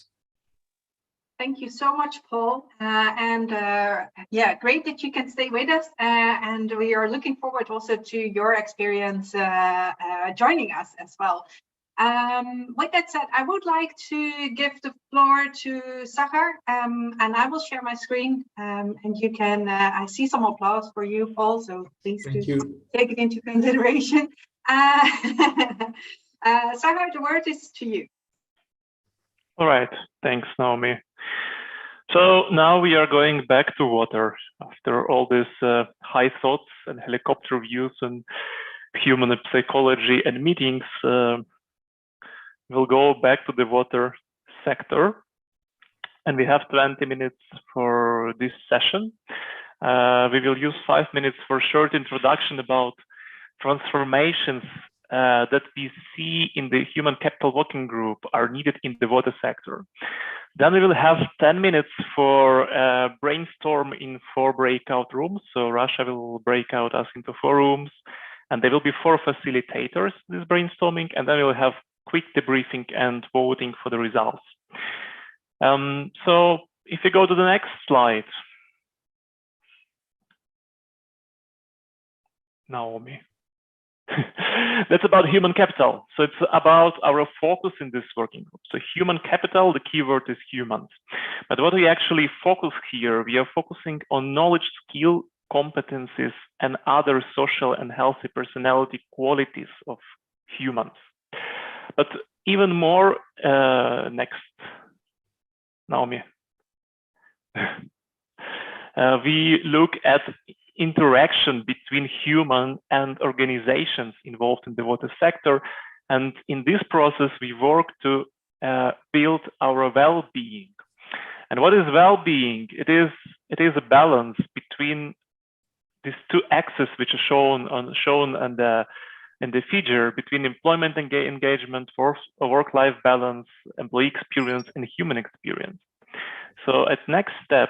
Thank you so much, Paul. Yeah, great that you can stay with us. And we are looking forward also to your experience joining us as well. With that said, I would like to give the floor to Sahar, and I will share my screen, and you can, I see some applause for you, Paul, so please do take it into consideration. Sahar, the word is to you. All right, thanks, Naomi. So now we are going back to water after all this high thoughts and helicopter views and human psychology and meetings. We'll go back to the water sector, and we have 20 minutes for this session. We will use 5 minutes for a short introduction about transformations that we see in the Human Capital Working Group are needed in the water sector. Then we will have 10 minutes for brainstorm in 4 breakout rooms. So Russia will break out us into 4 rooms, and there will be 4 facilitators this brainstorming, and then we'll have quick debriefing and voting for the results. So if you go to the next slide, Naomi. That's about human capital. So it's about our focus in this working group. So human capital, the keyword is humans. But what we actually focus here, we are focusing on knowledge, skill, competencies, and other social and healthy personality qualities of humans. But even more, next, Naomi. we look at interaction between human and organizations involved in the water sector. And in this process, we work to build our well-being. And what is well-being? It is a balance between these two axes, which are shown in the figure, between employment engagement, work-life balance, employee experience, and human experience. So at next step,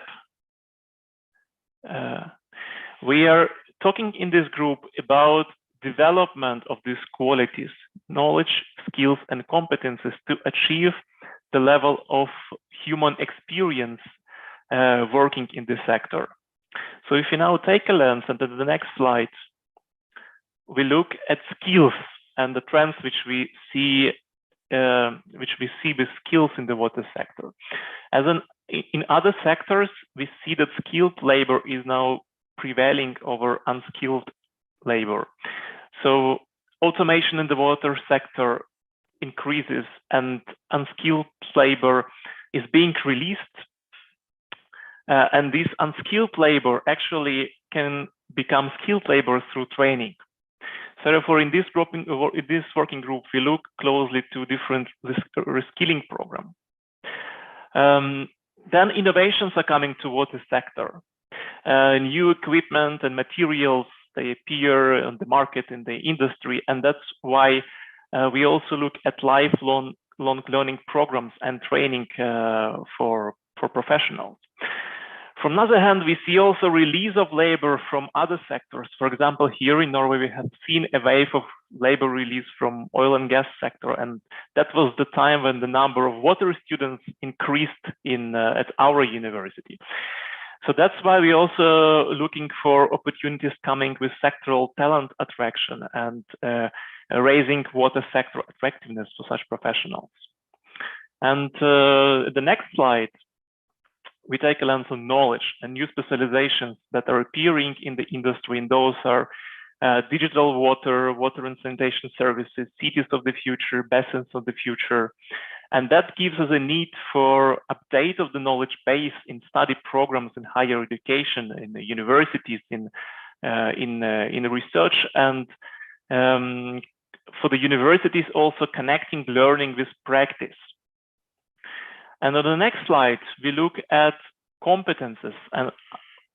we are talking in this group about development of these qualities, knowledge, skills, and competences to achieve the level of human experience working in this sector. So if you now take a lens, and at the next slide, we look at skills and the trends which we see with skills in the water sector. As in other sectors, we see that skilled labor is now prevailing over unskilled labor. So automation in the water sector increases and unskilled labor is being released. And this unskilled labor actually can become skilled labor through training. So therefore, in this working group, we look closely to different reskilling programs. Then innovations are coming to water sector. New equipment and materials, they appear on the market in the industry, and that's why we also look at lifelong learning programs and training for professionals. From the other hand, we see also release of labor from other sectors. For example, here in Norway, we have seen a wave of labor release from oil and gas sector, and that was the time when the number of water students increased at our university. So that's why we're also looking for opportunities coming with sectoral talent attraction and raising water sector attractiveness to such professionals. And the next slide, we take a lens on knowledge and new specializations that are appearing in the industry, and those are digital water and sanitation services, cities of the future, basins of the future. And that gives us a need for update of the knowledge base in study programs in higher education, in the universities, in research, and for the universities also connecting learning with practice. And on the next slide, we look at competences. And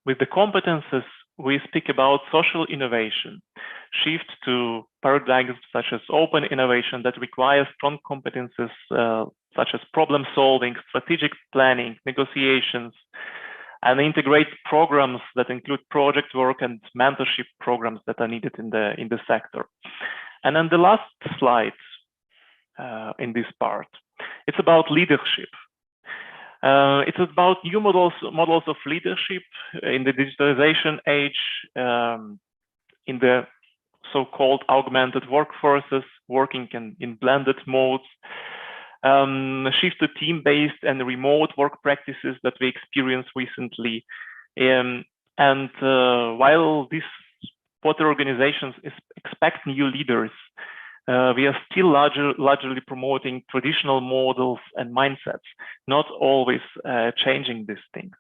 with the competences, we speak about social innovation, shift to paradigms such as open innovation that requires strong competences such as problem solving, strategic planning, negotiations, and integrate programs that include project work and mentorship programs that are needed in the sector. And then the last slide in this part, it's about leadership. It's about new models of leadership in the digitalization age, in the so-called augmented workforces, working in blended modes, shift to team-based and remote work practices that we experienced recently. And while these water organizations expect new leaders, we are still largely promoting traditional models and mindsets, not always changing these things.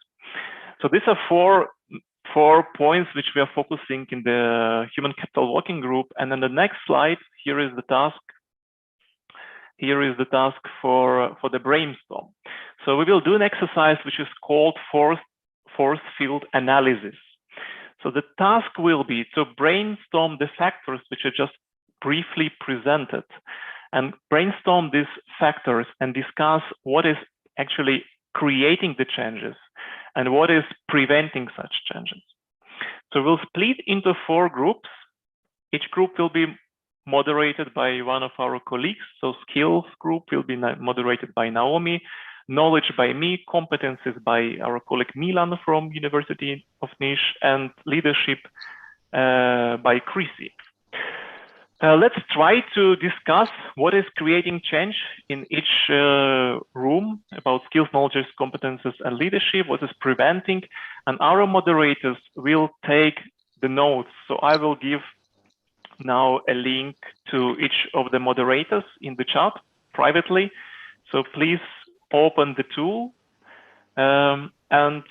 So these are four points which we are focusing in the Human Capital Working Group. And then the next slide, here is the task. Here is the task for the brainstorm. So we will do an exercise which is called force field analysis. So the task will be to brainstorm the factors which are just briefly presented, and brainstorm these factors and discuss what is actually creating the changes and what is preventing such changes. So we'll split into 4 groups. Each group will be moderated by one of our colleagues. So skills group will be moderated by Naomi, knowledge by me, competences by our colleague Milan from University of Niš, and leadership by Chrissy. Let's try to discuss what is creating change in each room about skills, knowledge, competences, and leadership, what is preventing, and our moderators will take the notes. So I will give now a link to each of the moderators in the chat privately. So please open the tool and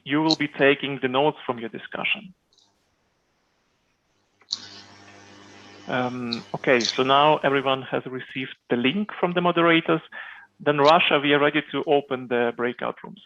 you will be taking the notes from your discussion. Okay, so now everyone has received the link from the moderators. Then Rasha, we are ready to open the breakout rooms.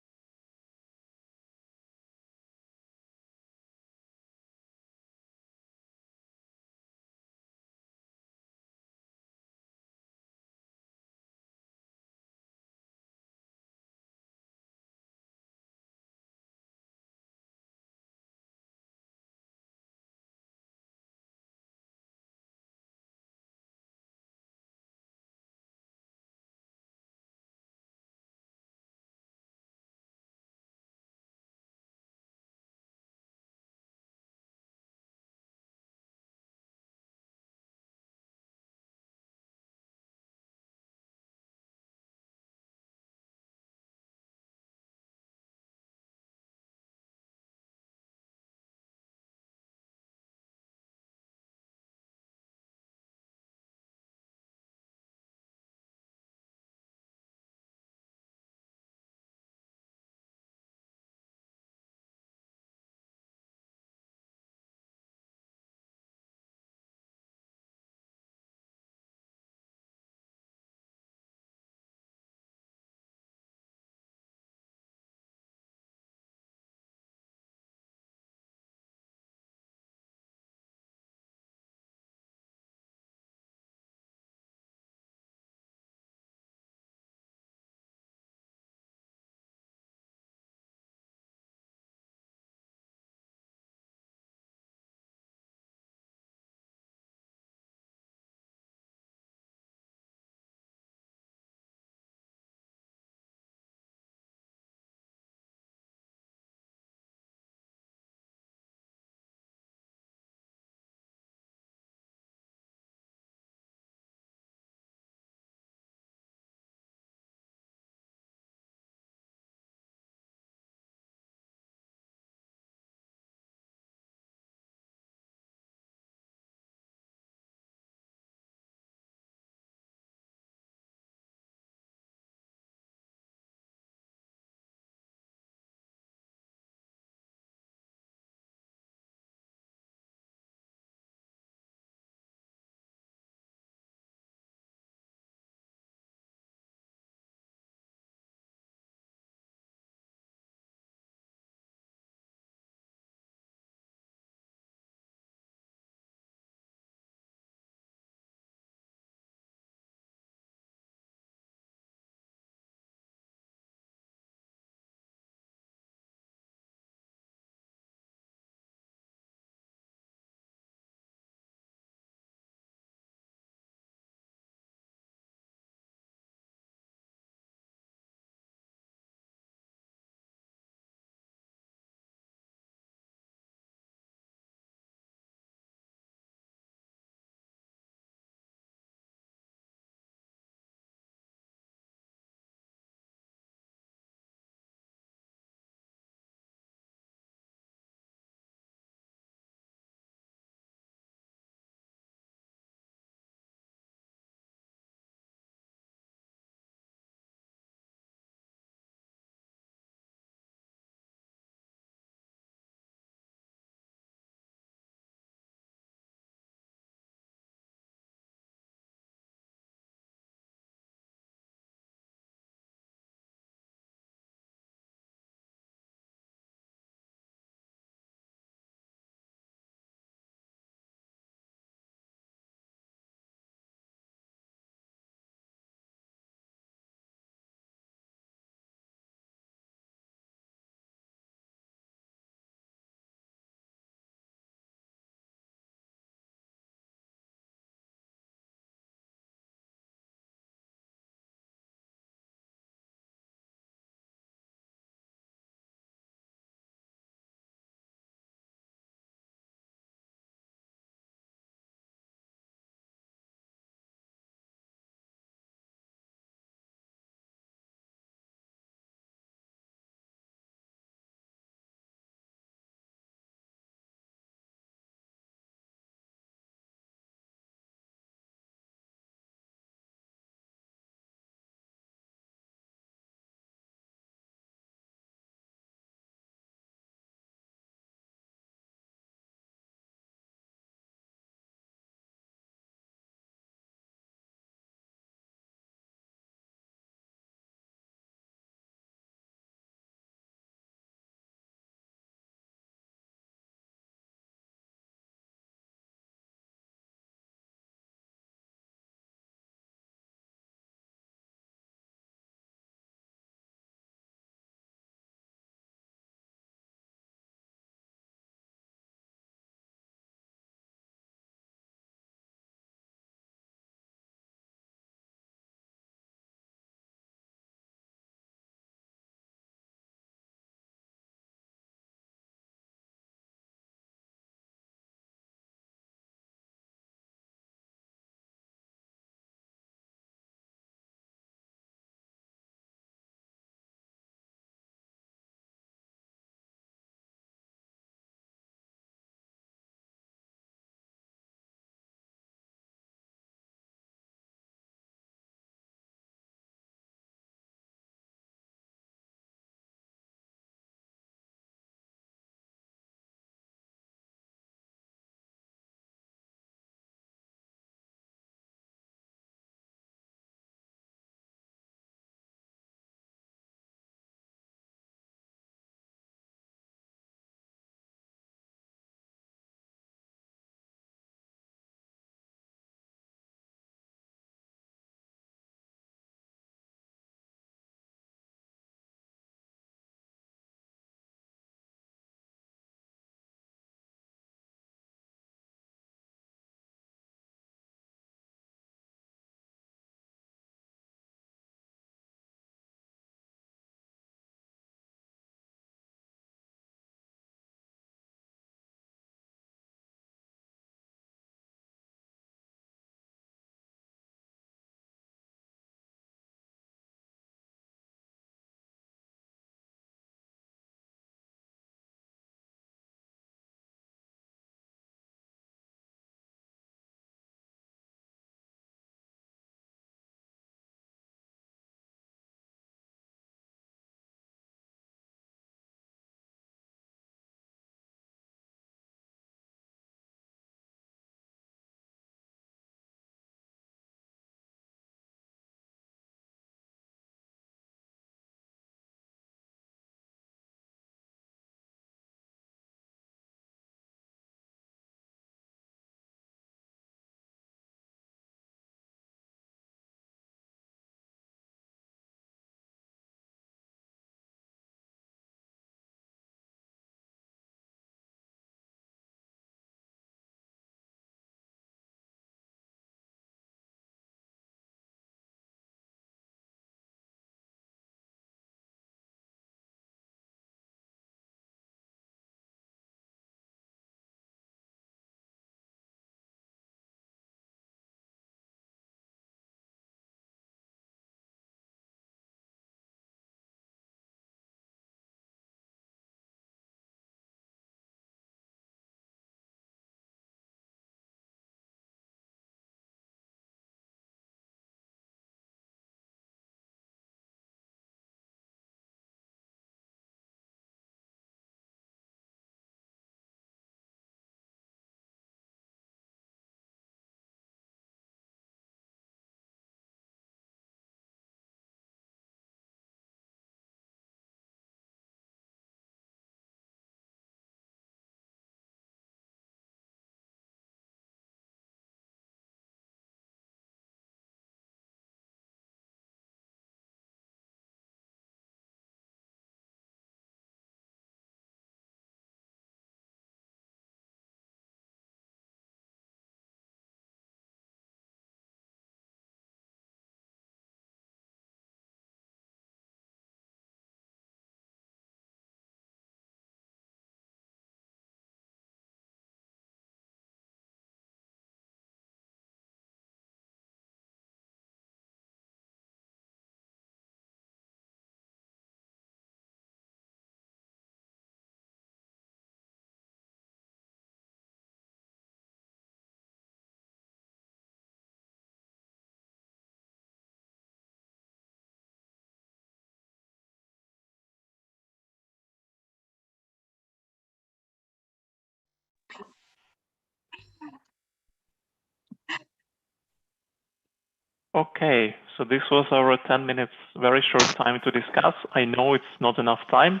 Okay, so this was our 10 minutes, very short time to discuss. I know it's not enough time,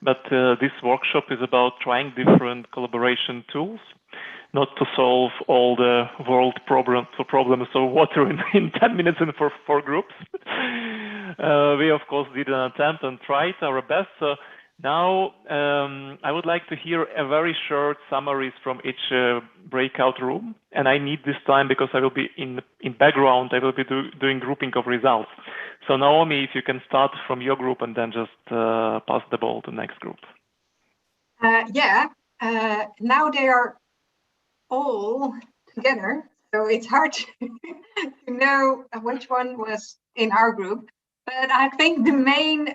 but this workshop is about trying different collaboration tools, not to solve all the world problems of water in 10 minutes and for 4 groups. We, of course, did an attempt and tried our best. So now I would like to hear a very short summaries from each breakout room. And I need this time because I will be in background, I will be doing grouping of results. So Naomi, if you can start from your group and then just pass the ball to the next group. Now they are all together, so it's hard to know which one was in our group. But I think the main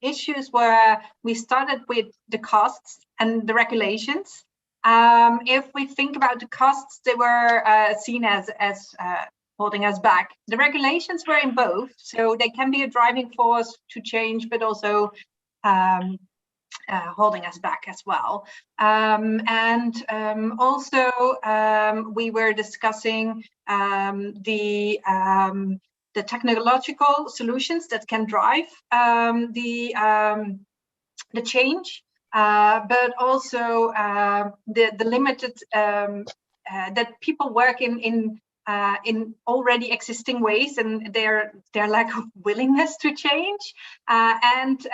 issues were we started with the costs and the regulations. If we think about the costs, they were seen as holding us back. The regulations were in both, so they can be a driving force to change, but also holding us back as well. Also, we were discussing the technological solutions that can drive the change, but also the limited that people work in already existing ways and their lack of willingness to change, and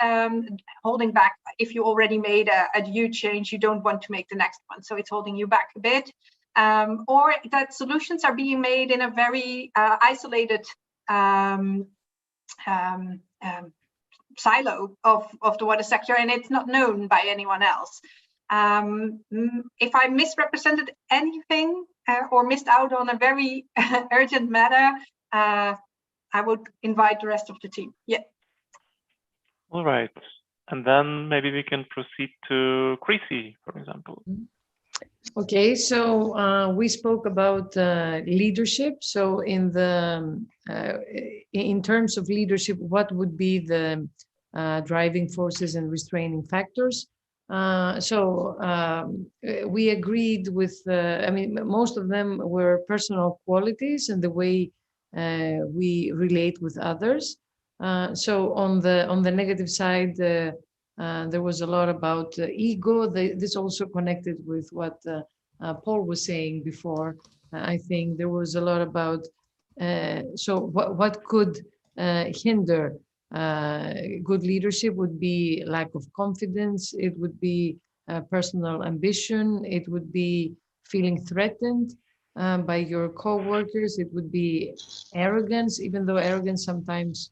holding back. If you already made a huge change, you don't want to make the next one, so it's holding you back a bit, or that solutions are being made in a very isolated silo of the water sector, and it's not known by anyone else. If I misrepresented anything or missed out on a very urgent matter, I would invite the rest of the team. Yeah. All right. And then maybe we can proceed to Chrissy, for example. Okay, so we spoke about leadership. So in terms of leadership, what would be the driving forces and restraining factors? We agreed with, I mean, most of them were personal qualities and the way we relate with others. So on the negative side, there was a lot about ego. This also connected with what Paul was saying before. I think there was a lot about, what could hinder good leadership would be lack of confidence. It would be personal ambition. It would be feeling threatened by your co-workers. It would be arrogance, even though arrogance sometimes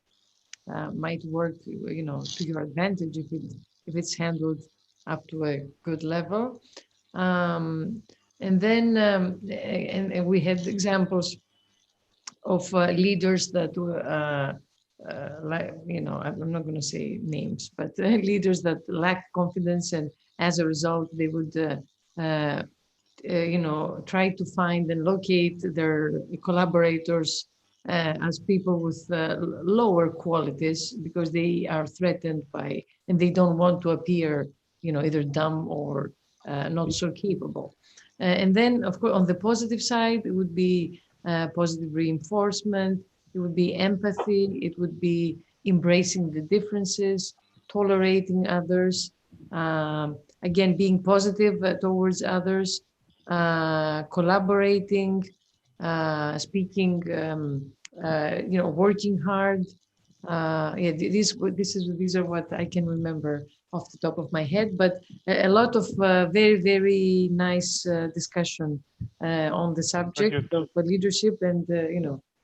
might work, to your advantage if it's handled up to a good level. And then and we had examples of leaders that were I'm not going to say names, but leaders that lack confidence, and as a result, they would try to find and locate their collaborators as people with lower qualities because they are threatened by, and they don't want to appear, either dumb or not so capable. And then, of course, on the positive side, it would be positive reinforcement. It would be empathy. It would be embracing the differences, tolerating others. Again, being positive towards others, collaborating, speaking, working hard. These are what I can remember off the top of my head, but a lot of very, very nice discussion on the subject of leadership, and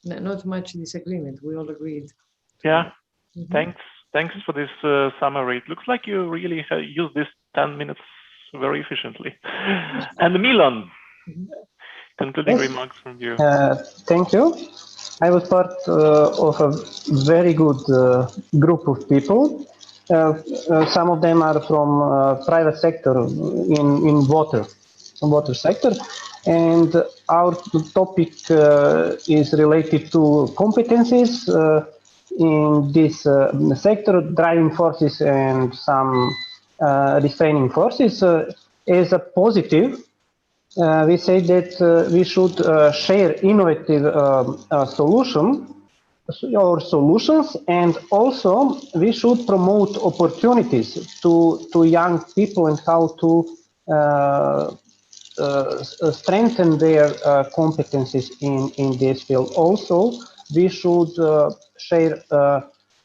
not much disagreement. We all agreed. Yeah, thanks for this summary. It looks like you really used this 10 minutes very efficiently. And Milan, concluding remarks from you. Thank you. I was part of a very good group of people. Some of them are from private sector in water sector, and our topic is related to competencies in this sector, driving forces and some restraining forces. As a positive, we say that we should share innovative solutions, and also we should promote opportunities to young people and how to strengthen their competencies in this field. Also, we should share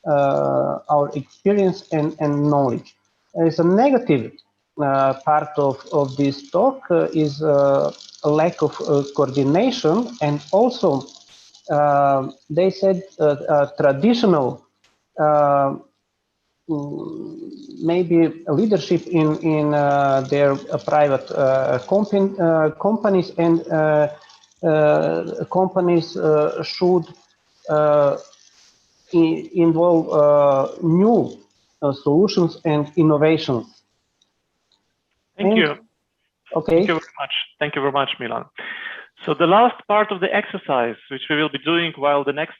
our experience and knowledge. As a negative part of this talk is a lack of coordination, and also they said traditional maybe leadership in their private companies, and companies should involve new solutions and innovations. Thank you. Okay. Thank you very much. Thank you very much, Milan. So the last part of the exercise, which we will be doing while the next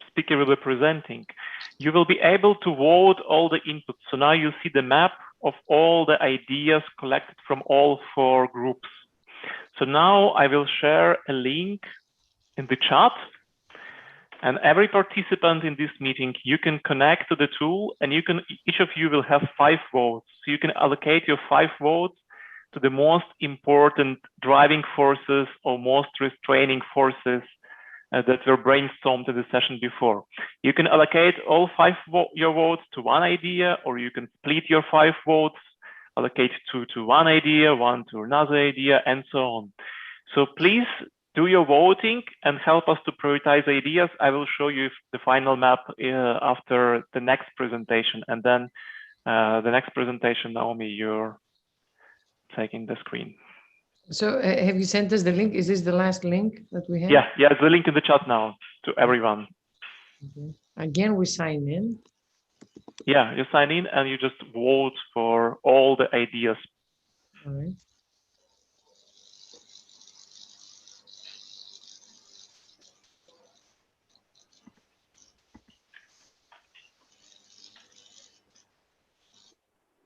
speaker will be presenting, you will be able to vote all the inputs. So now you see the map of all the ideas collected from all 4 groups. So now I will share a link in the chat, and every participant in this meeting, you can connect to the tool, and you can, each of you will have 5 votes. So you can allocate your 5 votes to the most important driving forces or most restraining forces that were brainstormed in the session before. You can allocate all 5 your votes to one idea, or you can split your 5 votes, allocate 2 to one idea, 1 to another idea, and so on. So please do your voting and help us to prioritize ideas. I will show you the final map after the next presentation. And then the next presentation, Naomi, you're taking the screen. So have you sent us the link? Is this the last link that we have? Yeah, it's the link in the chat now to everyone. Okay. Again, we sign in. Yeah, you sign in and you just vote for all the ideas. All right.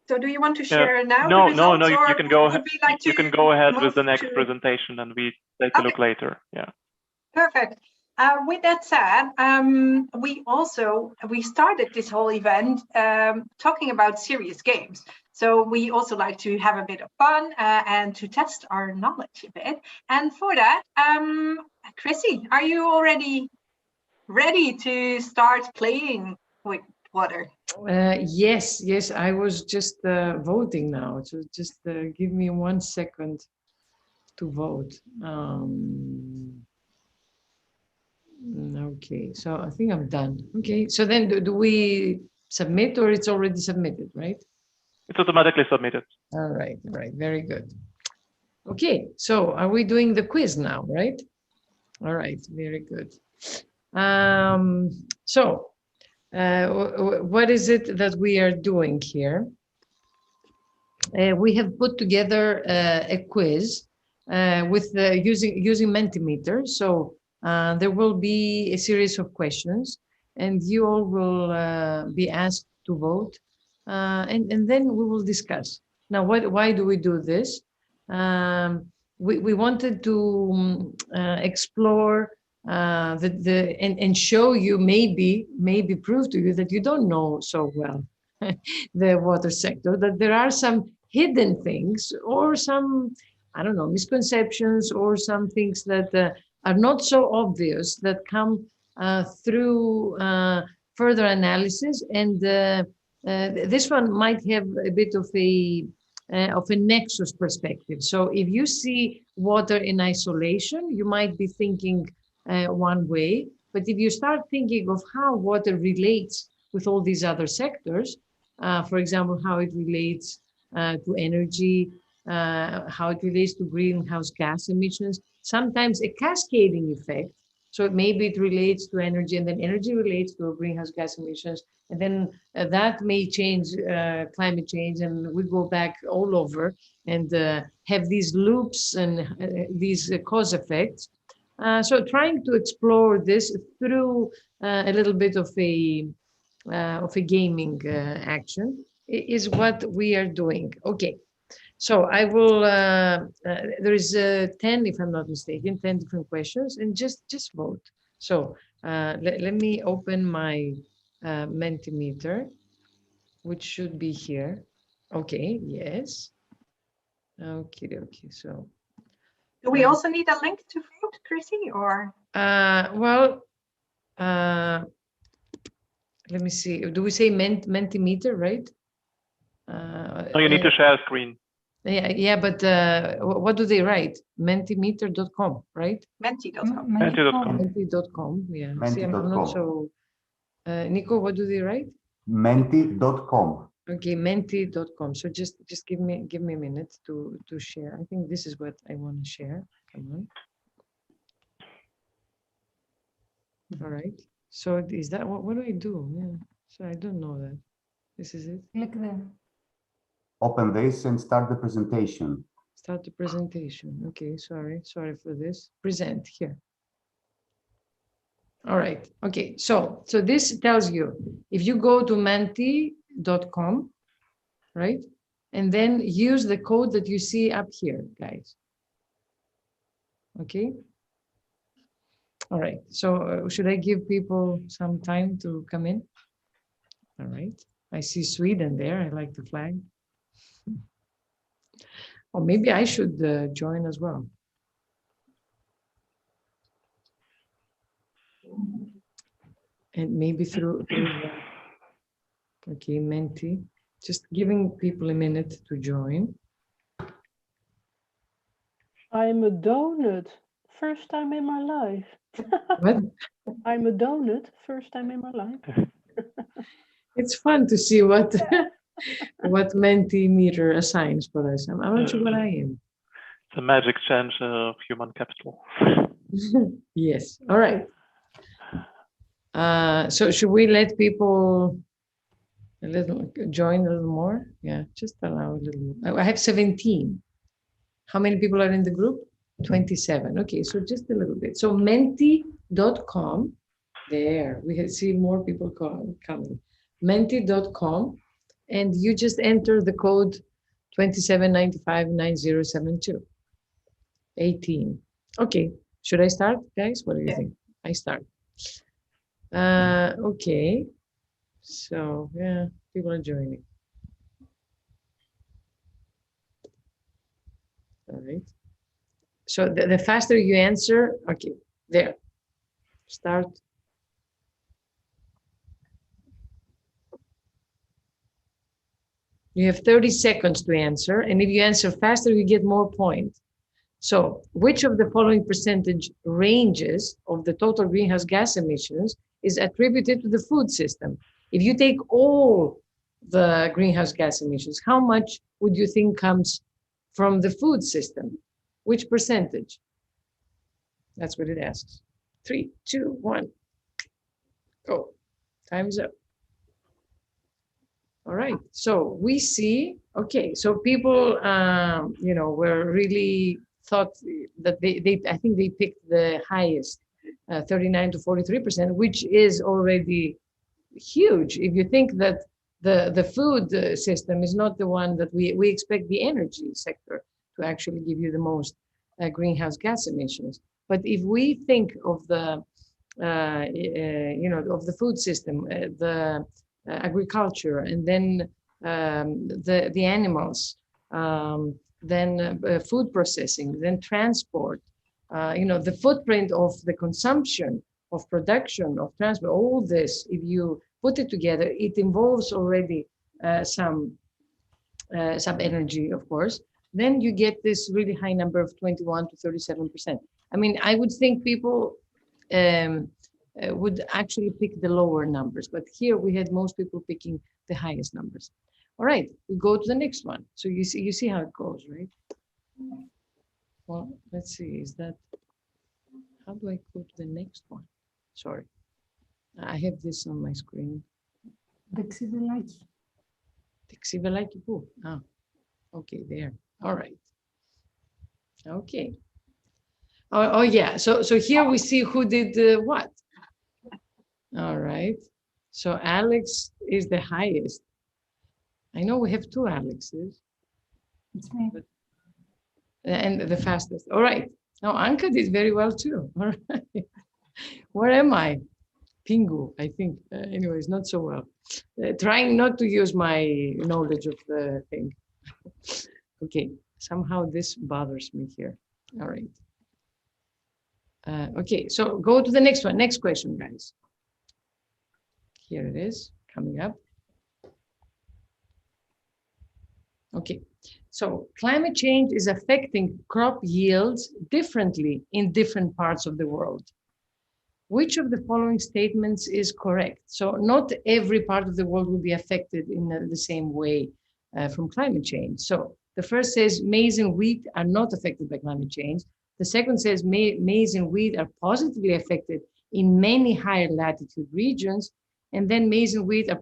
So do you want to share now? No, the results, you can go ahead. Like you can go ahead with the move next to... presentation, and we take a look later. Yeah. Perfect. With that said, we started this whole event talking about serious games. So we also like to have a bit of fun and to test our knowledge a bit. And for that, Chrissy, are you already ready to start playing with water? Yes, I was just voting now. So just give me 1 second to vote. Okay, so I think I'm done. Okay, so then do we submit, or it's already submitted, right? It's automatically submitted. All right, very good. Okay, so are we doing the quiz now, right? All right, very good. So what is it that we are doing here? We have put together a quiz with using Mentimeter. So there will be a series of questions, and you all will be asked to vote, and then we will discuss. Now, why do we do this? We wanted to explore and show you, maybe prove to you that you don't know so well the water sector, that there are some hidden things, or some, I don't know, misconceptions, or some things that are not so obvious, that come through further analysis. And this one might have a bit of a nexus perspective. So if you see water in isolation, you might be thinking one way, but if you start thinking of how water relates with all these other sectors, for example, how it relates to energy, how it relates to greenhouse gas emissions, sometimes a cascading effect. So maybe it relates to energy, and then energy relates to greenhouse gas emissions, and then that may change climate change, and we go back all over and have these loops and these cause effects. So trying to explore this through a little bit of a gaming action is what we are doing. Okay, So I will, there is 10, if I'm not mistaken, 10 different questions, and just vote. So let me open my Mentimeter, which should be here. Okay, yes. Okay, so. Do we also need a link to vote, Chrissy, or? Well, let me see. Do we say Mentimeter, right? No, you need to share screen. Yeah, but what do they write? Mentimeter.com, right? Menti.com. Menti.com. Menti.com, yeah. See, I'm not so. Nico, what do they write? Menti.com. Okay, menti.com. So just give me a minute to share. I think this is what I want to share. Come on. All right. So is that what do I do? Yeah. So I don't know that. This is it. Click there. Open this and start the presentation. Start the presentation. Okay, sorry for this. Present here. All right. Okay. So this tells you if you go to menti.com, right? And then use the code that you see up here, guys. Okay. All right. So should I give people some time to come in? All right. I see Sweden there. I like the flag. Or maybe I should join as well. And maybe through okay, Menti. Just giving people a minute to join. I'm a donut. First time in my life. What? I'm a donut. First time in my life. It's fun to see what what Mentimeter assigns for us. I'm not sure what I am. The magic change of human capital. Yes. All right. So should we let people join a little more? Yeah, just allow a little more. I have 17. How many people are in the group? 27. Okay, so just a little bit. So menti.com. There, we can see more people coming. Menti.com, and you just enter the code 27959072. 18. Okay, should I start, guys? What do you think? I start. Okay, so yeah, people are joining. All right. So the faster you answer, okay, there. Start. You have 30 seconds to answer, and if you answer faster, you get more points. So which of the following percentage ranges of the total greenhouse gas emissions is attributed to the food system? If you take all the greenhouse gas emissions, how much would you think comes from the food system? Which percentage? That's what it asks. 3, 2, 1, go. Time's up. All right, so we see, okay, so people, you know, were really thought that I think they picked the highest, 39 to 43%, which is already huge. If you think that the food system is not the one that we expect the energy sector to actually give you the most greenhouse gas emissions. But if we think of the, you know, of the food system, the agriculture, and then the animals, then food processing, then transport, you know, the footprint of the consumption, of production, of transport, all this, if you put it together, it involves already some energy, of course. Then you get this really high number of 21 to 37%. I mean, I would think people would actually pick the lower numbers, but here we had most people picking the highest numbers. All right, we go to the next one. So you see how it goes, right? Well, let's see, is that, how do I go to the next one? Sorry, I have this on my screen. Dexivelaki. Dexivelaki, ah, okay, there, all right. Okay. Oh yeah, so here we see who did what. All right, so Alex is the highest. I know we have 2 Alexes. It's me. And the fastest. All right. Now Anka did very well too. All right. Where am I? Pingu, I think. Anyways, not so well. Trying not to use my knowledge of the thing. Okay. Somehow this bothers me here. All right. Okay. So go to the next one. Next question, guys. Here it is coming up. Okay, so climate change is affecting crop yields differently in different parts of the world. Which of the following statements is correct? So not every part of the world will be affected in the same way from climate change. So the first says maize and wheat are not affected by climate change. The second says maize and wheat are positively affected in many higher latitude regions. And then maize and wheat are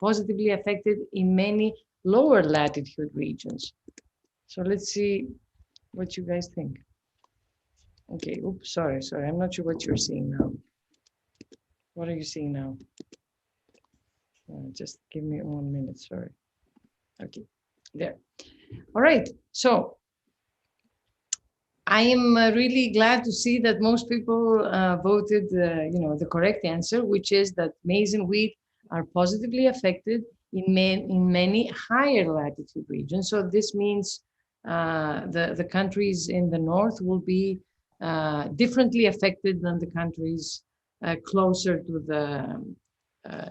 positively affected in many lower latitude regions. So let's see what you guys think. Okay, oops, sorry, I'm not sure what you're seeing now. What are you seeing now? Just give me 1 minute, sorry. Okay, there. All right, so I am really glad to see that most people voted, the correct answer, which is that maize and wheat are positively affected in many higher latitude regions. So this means the countries in the north will be differently affected than the countries closer to the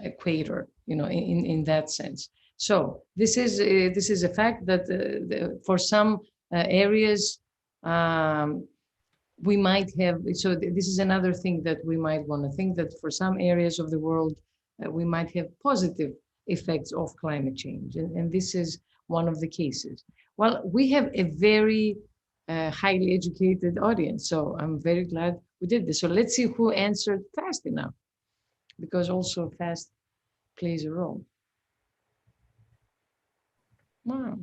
equator, in that sense. So this is a fact that for some areas we might have. So this is another thing that we might want to think, that for some areas of the world we might have positive effects of climate change, and this is one of the cases. Well, we have a very highly educated audience, so I'm very glad we did this. So let's see who answered fast enough, because also fast plays a role. Wow.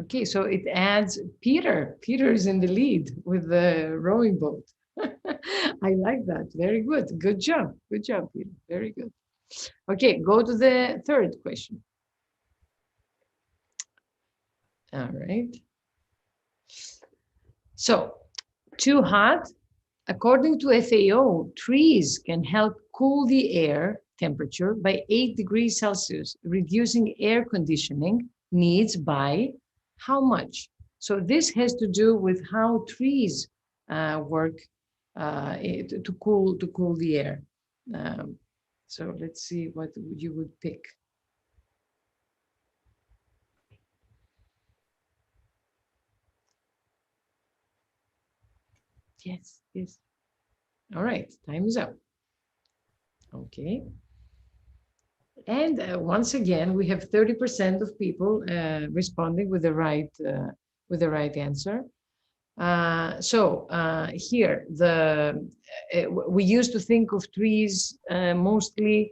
Okay, so it adds Peter. Peter is in the lead with the rowing boat. I like that. Very good. Good job. Good job, Peter. Very good. Okay, go to the third question. All right. So, too hot? According to FAO, trees can help cool the air temperature by 8 degrees Celsius, reducing air conditioning needs by how much? So this has to do with how trees work to cool the air. So let's see what you would pick. Yes. All right, time is up. Okay. And once again, we have 30% of people responding with the right answer. Here, we used to think of trees mostly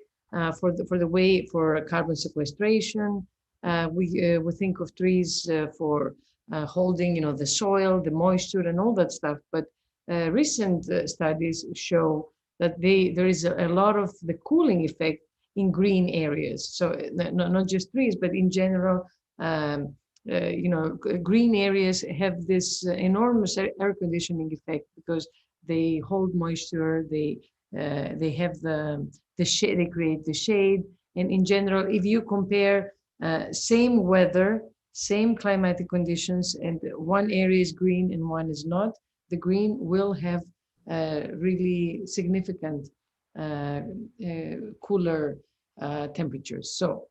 for carbon sequestration. We think of trees for holding, the soil, the moisture, and all that stuff. But recent studies show that there is a lot of the cooling effect in green areas. So not just trees, but in general, green areas have this enormous air conditioning effect because they hold moisture. They have the shade. They create the shade. And in general, if you compare same weather, same climatic conditions, and one area is green and one is not, the green will have really significant cooler temperatures. So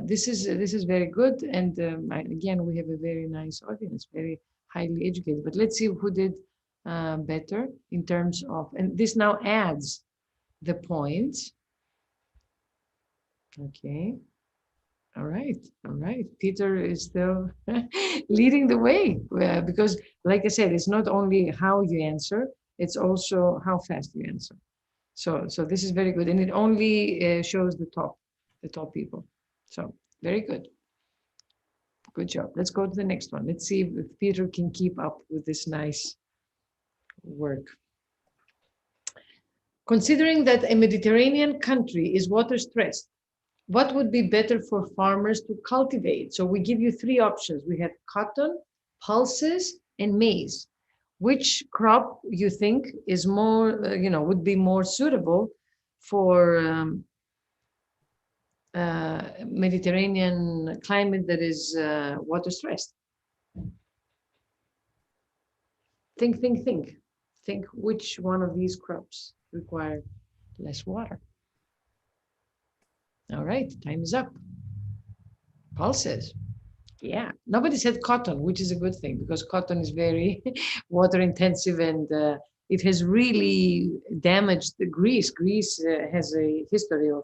this is very good, and again, we have a very nice audience, very highly educated. But let's see who did better in terms of, and this now adds the points. Okay. All right. Peter is still leading the way because, like I said, it's not only how you answer, it's also how fast you answer. So this is very good, and it only shows the top people. So very good. Good job. Let's go to the next one. Let's see if Peter can keep up with this nice work. Considering that a Mediterranean country is water stressed, what would be better for farmers to cultivate? So we give you three options. We have cotton, pulses, and maize. Which crop you think is more, would be more suitable for Mediterranean climate that is water stressed? Think. Think which one of these crops require less water. All right, time is up. Pulses. Yeah, nobody said cotton, which is a good thing because cotton is very water intensive and it has really damaged Greece. Greece has a history of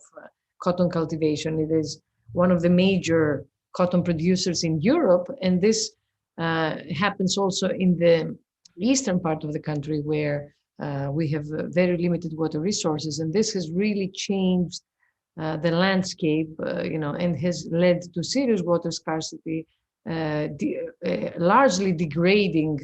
cotton cultivation. It is one of the major cotton producers in Europe, and this happens also in the eastern part of the country where we have very limited water resources, and this has really changed the landscape, and has led to serious water scarcity, largely degrading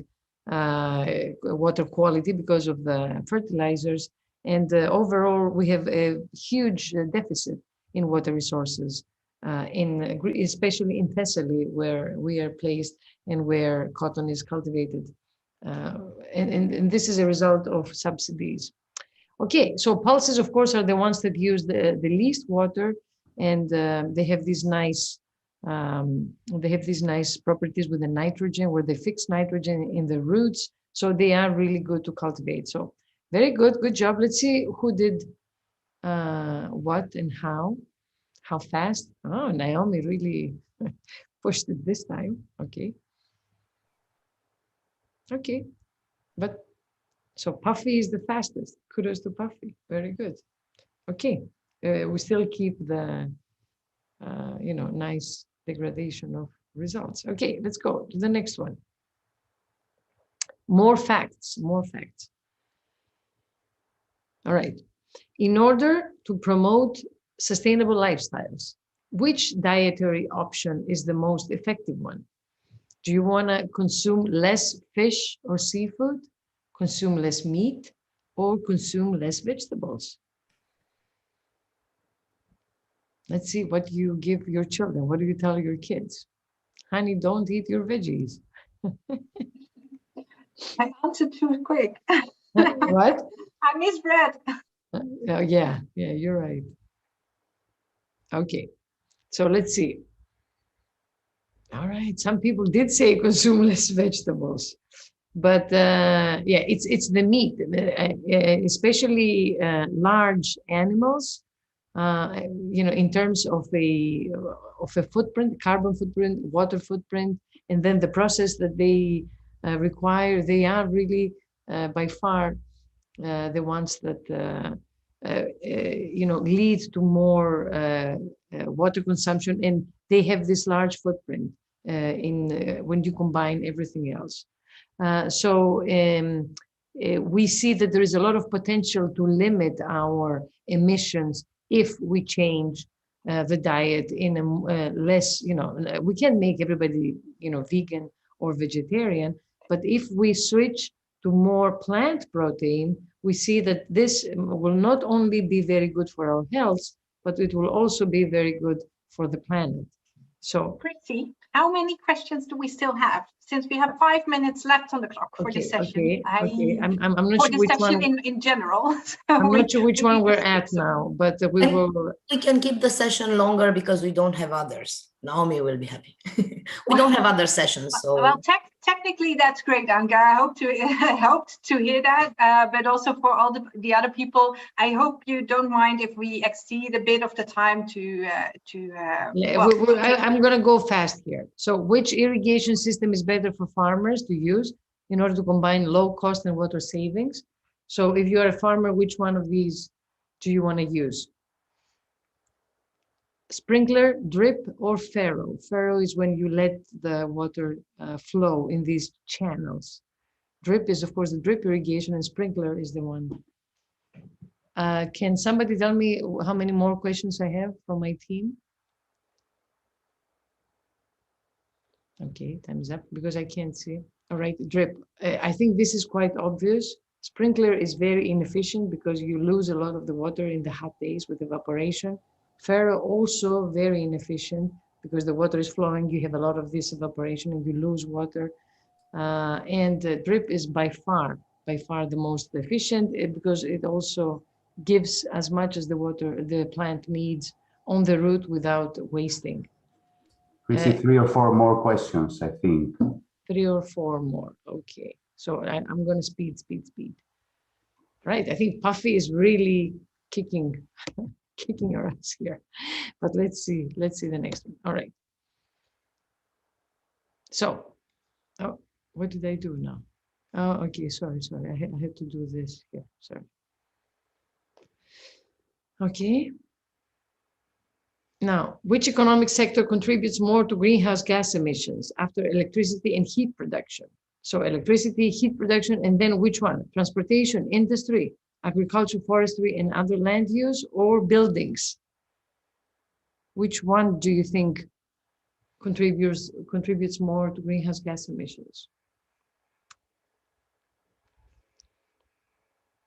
water quality because of the fertilizers. And overall, we have a huge deficit in water resources, especially in Thessaly, where we are placed and where cotton is cultivated. And this is a result of subsidies. Okay, so pulses, of course, are the ones that use the least water, and they have these nice properties with the nitrogen, where they fix nitrogen in the roots, so they are really good to cultivate. So very good job. Let's see who did what and how fast. Oh, Naomi really pushed it this time. Okay, but. So Puffy is the fastest. Kudos to Puffy. Very good. Okay, we still keep the, nice degradation of results. Okay, let's go to the next one. More facts. All right. In order to promote sustainable lifestyles, which dietary option is the most effective one? Do you want to consume less fish or seafood? Consume less meat, or consume less vegetables? Let's see what you give your children. What do you tell your kids? Honey, don't eat your veggies. I answered too quick. What? I misread. Oh, yeah, you're right. Okay, so let's see. All right, some people did say consume less vegetables. But it's the meat, especially large animals. In terms of a footprint, carbon footprint, water footprint, and then the process that they require. They are really by far the ones that lead to more water consumption, and they have this large footprint when you combine everything else. We see that there is a lot of potential to limit our emissions if we change the diet in a less, we can make everybody, vegan or vegetarian, but if we switch to more plant protein, we see that this will not only be very good for our health, but it will also be very good for the planet. So, Pretty, how many questions do we still have? Since we have 5 minutes left on the clock for this session. I'm not for sure this which session one. In general. I'm not sure which one we're at now, but we will. We can keep the session longer because we don't have others. Naomi will be happy. We don't have other sessions, so. Well, technically that's great, Anka. I hope to helped to hear that, but also for all the other people, I hope you don't mind if we exceed a bit of the time I'm going to go fast here. So, which irrigation system is better for farmers to use in order to combine low cost and water savings? So, if you are a farmer, which one of these do you want to use? Sprinkler, drip, or furrow? Furrow is when you let the water flow in these channels. Drip is, of course, the drip irrigation, and sprinkler is the one. Can somebody tell me how many more questions I have from my team? Okay, time's up because I can't see. All right, drip. I think this is quite obvious. Sprinkler is very inefficient because you lose a lot of the water in the hot days with evaporation. Faro also very inefficient because the water is flowing, you have a lot of this evaporation and you lose water. And drip is by far the most efficient because it also gives as much as the water the plant needs on the root without wasting. We see 3 or 4 more questions, I think. 3 or 4 more. Okay. So I'm going to speed. Right. I think Puffy is really kicking our ass here. But let's see the next one. All right. So, oh, what did I do now? Oh, okay. Sorry. I had to do this here. Sorry. Okay. Now, which economic sector contributes more to greenhouse gas emissions after electricity and heat production? So electricity, heat production, and then which one? Transportation, industry, agriculture, forestry, and other land use, or buildings? Which one do you think contributes more to greenhouse gas emissions?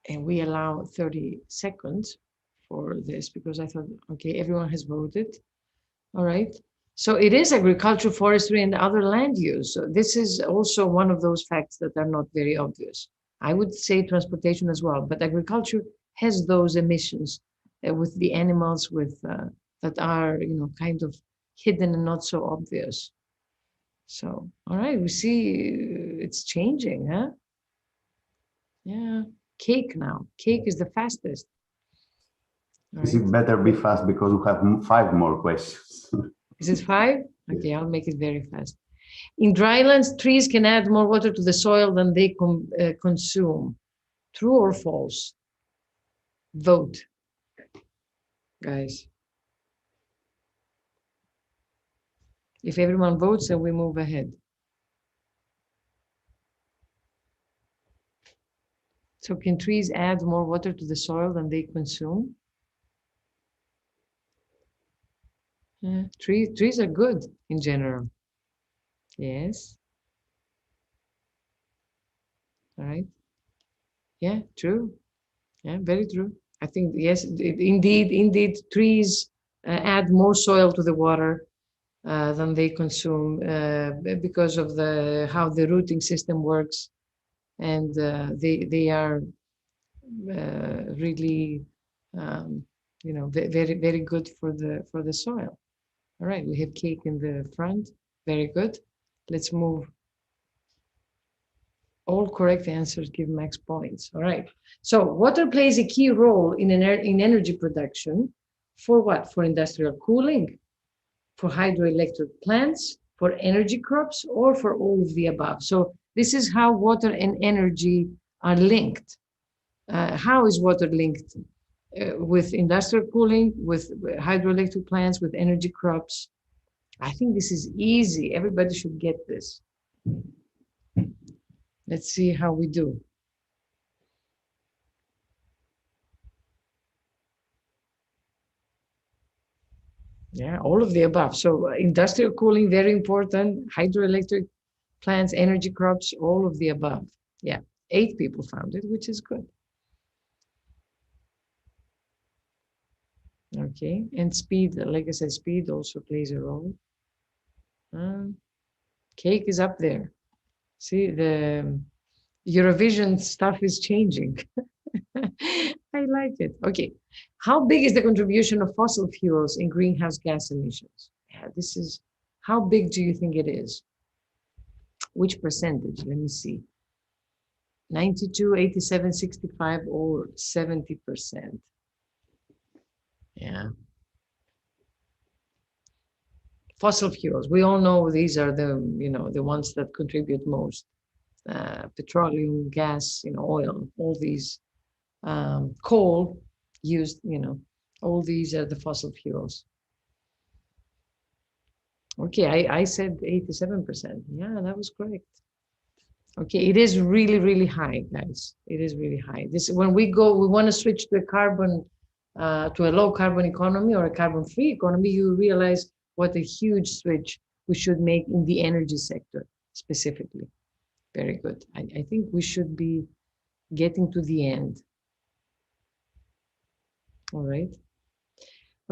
And we allow 30 seconds for this because I thought, okay, everyone has voted. All right. So it is agriculture, forestry, and other land use. So this is also one of those facts that are not very obvious. I would say transportation as well, but agriculture has those emissions with the animals that are, kind of hidden and not so obvious. So, all right, we see it's changing, huh? Yeah, cake now. Cake is the fastest. Is it better be fast because we have 5 more questions? Is it 5? Okay, I'll make it very fast. In drylands, trees can add more water to the soil than they consume. True or false? Vote, guys. If everyone votes, then we move ahead. So can trees add more water to the soil than they consume? Yeah, trees are good in general. Yes. All right. Yeah, true. Yeah, very true. I think, yes, indeed, trees add more soil to the water than they consume because of how the rooting system works. And they are really, very, very good for the soil. All right, we have cake in the front. Very good. Let's move. All correct answers give max points. All right. So water plays a key role in energy production. For what? For industrial cooling, for hydroelectric plants, for energy crops, or for all of the above. So this is how water and energy are linked. How is water linked? With industrial cooling, with hydroelectric plants, with energy crops. I think this is easy. Everybody should get this. Let's see how we do. Yeah, all of the above. So industrial cooling, very important. Hydroelectric plants, energy crops, all of the above. Yeah, 8 people found it, which is good. Okay, and speed, like I said, speed also plays a role. Cake is up there. See, the Eurovision stuff is changing. I like it. Okay, how big is the contribution of fossil fuels in greenhouse gas emissions? Yeah, this is, how big do you think it is? Which percentage? Let me see. 92, 87, 65, or 70%? Yeah. Fossil fuels, we all know these are the ones that contribute most. Petroleum, gas, oil, all these, coal used, all these are the fossil fuels. Okay, I said 87%. Yeah, that was correct. Okay, it is really, really high, guys. It is really high. This, when we want to switch to a low carbon economy or a carbon-free economy, you realize what a huge switch we should make in the energy sector specifically. Very good. I think we should be getting to the end. All right.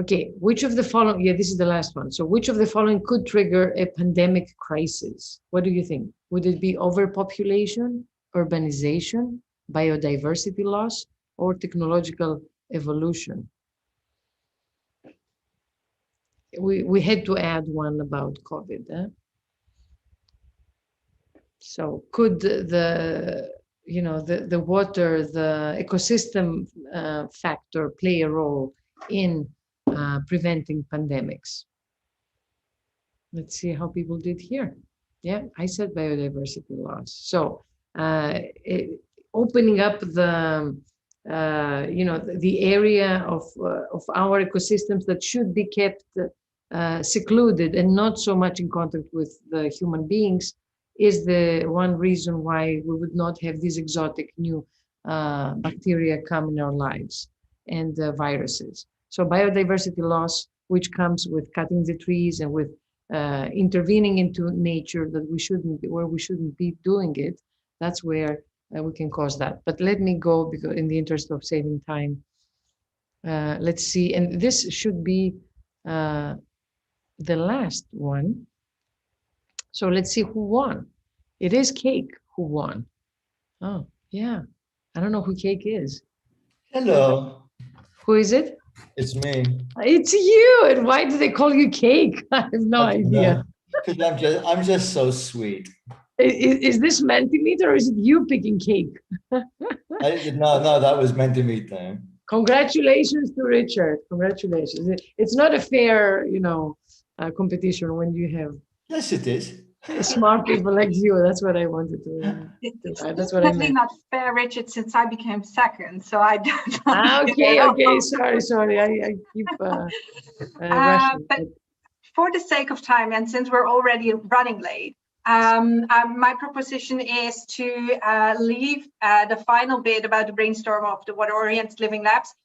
Okay, which of the following, yeah, this is the last one. So which of the following could trigger a pandemic crisis? What do you think? Would it be overpopulation, urbanization, biodiversity loss, or technological evolution? We had to add one about COVID. So could the water, the ecosystem factor play a role in preventing pandemics? Let's see how people did here. Yeah, I said biodiversity loss. So opening up the the area of our ecosystems that should be kept secluded and not so much in contact with the human beings is the one reason why we would not have these exotic new bacteria come in our lives and viruses. So biodiversity loss, which comes with cutting the trees and with intervening into nature that we shouldn't be doing it, that's where we can cause that. But let me go, because in the interest of saving time, let's see, and this should be the last one. So let's see who won. It is Cake who won. Oh, yeah. I don't know who Cake is. Hello, Who is it? it's me. It's you. And why do they call you Cake? I have no idea. Because I'm just so sweet. Is this Mentimeter or is it you picking Cake? No, that was meant to meet them. Congratulations to Richard. Congratulations. It's not a fair, competition when you have Yes, it is. smart people like you. That's what I wanted to. It's That's what I definitely meant. not fair, Richard, since I became second. So I don't. Okay. Sorry. I keep rushing. But for the sake of time, and since we're already running late, my proposition is to leave the final bit about the brainstorm of the water-oriented living labs.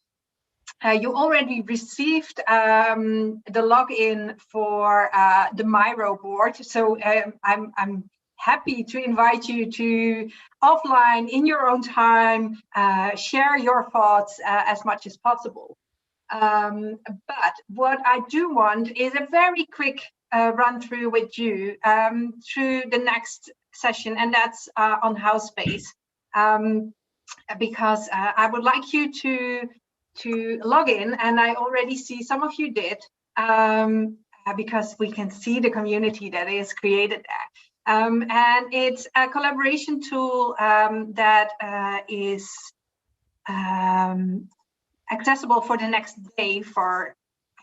You already received the login for the Miro board, so I'm happy to invite you to offline in your own time, share your thoughts as much as possible. But what I do want is a very quick run through with you through the next session, and that's on house space, because I would like you to log in, and I already see some of you did, because we can see the community that is created there. And it's a collaboration tool that is accessible for the next day for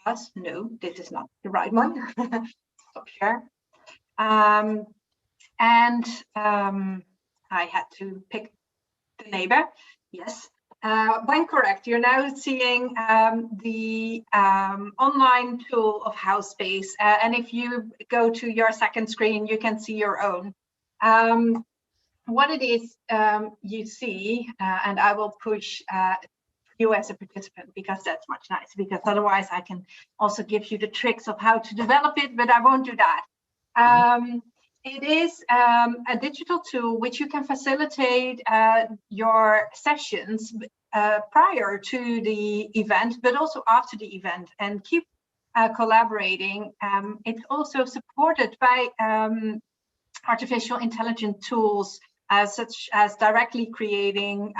us. No, this is not the right one. Stop share. And I had to pick the neighbor. Yes. When correct, you're now seeing the online tool of house space. And if you go to your second screen, you can see your own. What it is you see, and I will push you as a participant, because that's much nicer, because otherwise I can also give you the tricks of how to develop it, but I won't do that. It is a digital tool which you can facilitate your sessions prior to the event, but also after the event, and keep collaborating. It's also supported by artificial intelligence tools, such as directly creating